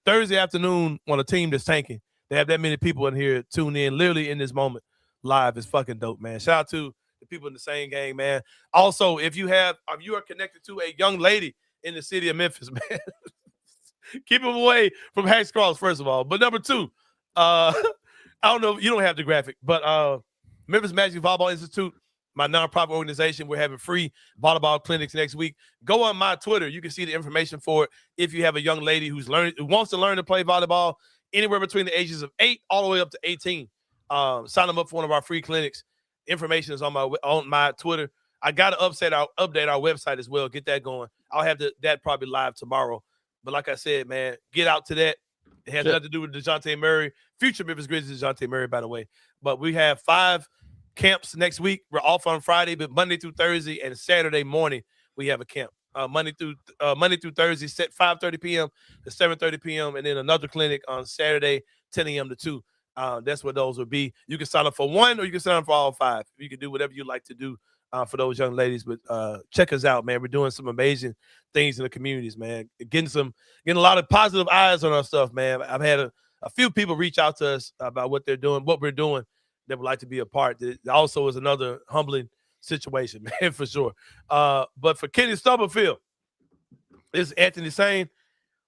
Thursday afternoon on a team that's tanking, they have that many people in here tuned in literally in this moment live is fucking dope, man. Shout out to the people in the same gang, man. Also, if you are connected to a young lady in the city of Memphis, man. Keep them away from Hacks Cross, first of all. But number two, I don't know, you don't have the graphic, but Memphis Magic Volleyball Institute, my nonprofit organization, we're having free volleyball clinics next week. Go on my Twitter. You can see the information for it. If you have a young lady who wants to learn to play volleyball anywhere between the ages of 8 all the way up to 18, sign them up for one of our free clinics. Information is on my Twitter. I got to update our website as well. Get that going. I'll have that probably live tomorrow. But like I said, man, get out to that. It has nothing to do with DeJounte Murray. Future Memphis Grizzlies, DeJounte Murray, by the way. But we have 5 camps next week. We're off on Friday, but Monday through Thursday and Saturday morning we have a camp. Monday through Thursday, set 5:30 p.m. to 7:30 p.m. and then another clinic on Saturday, 10 a.m. to 2. That's what those will be. You can sign up for one, or you can sign up for all 5. You can do whatever you like to do for those young ladies. But check us out, man. We're doing some amazing things in the communities, man. Getting a lot of positive eyes on our stuff, man. I've had a few people reach out to us about what they're doing, what we're doing, that would like to be a part. That also is another humbling situation, man, for sure. But for Kenny Stubblefield, this is Anthony Sain.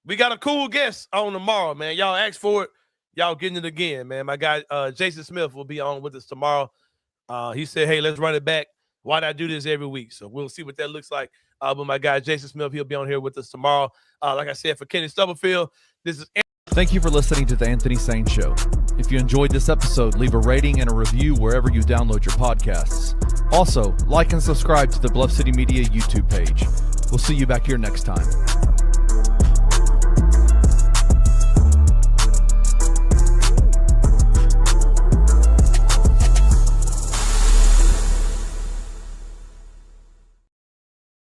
We got a cool guest on tomorrow, man. Y'all asked for it. Y'all getting it again, man. My guy, Jason Smith, will be on with us tomorrow. He said, hey, let's run it back. Why not do this every week? So we'll see what that looks like. But my guy, Jason Smith, he'll be on here with us tomorrow. Like I said, for Kenny Stubblefield, this is Thank you for listening to the Anthony Sain Show. If you enjoyed this episode, leave a rating and a review wherever you download your podcasts. Also, like and subscribe to the Bluff City Media YouTube page. We'll see you back here next time.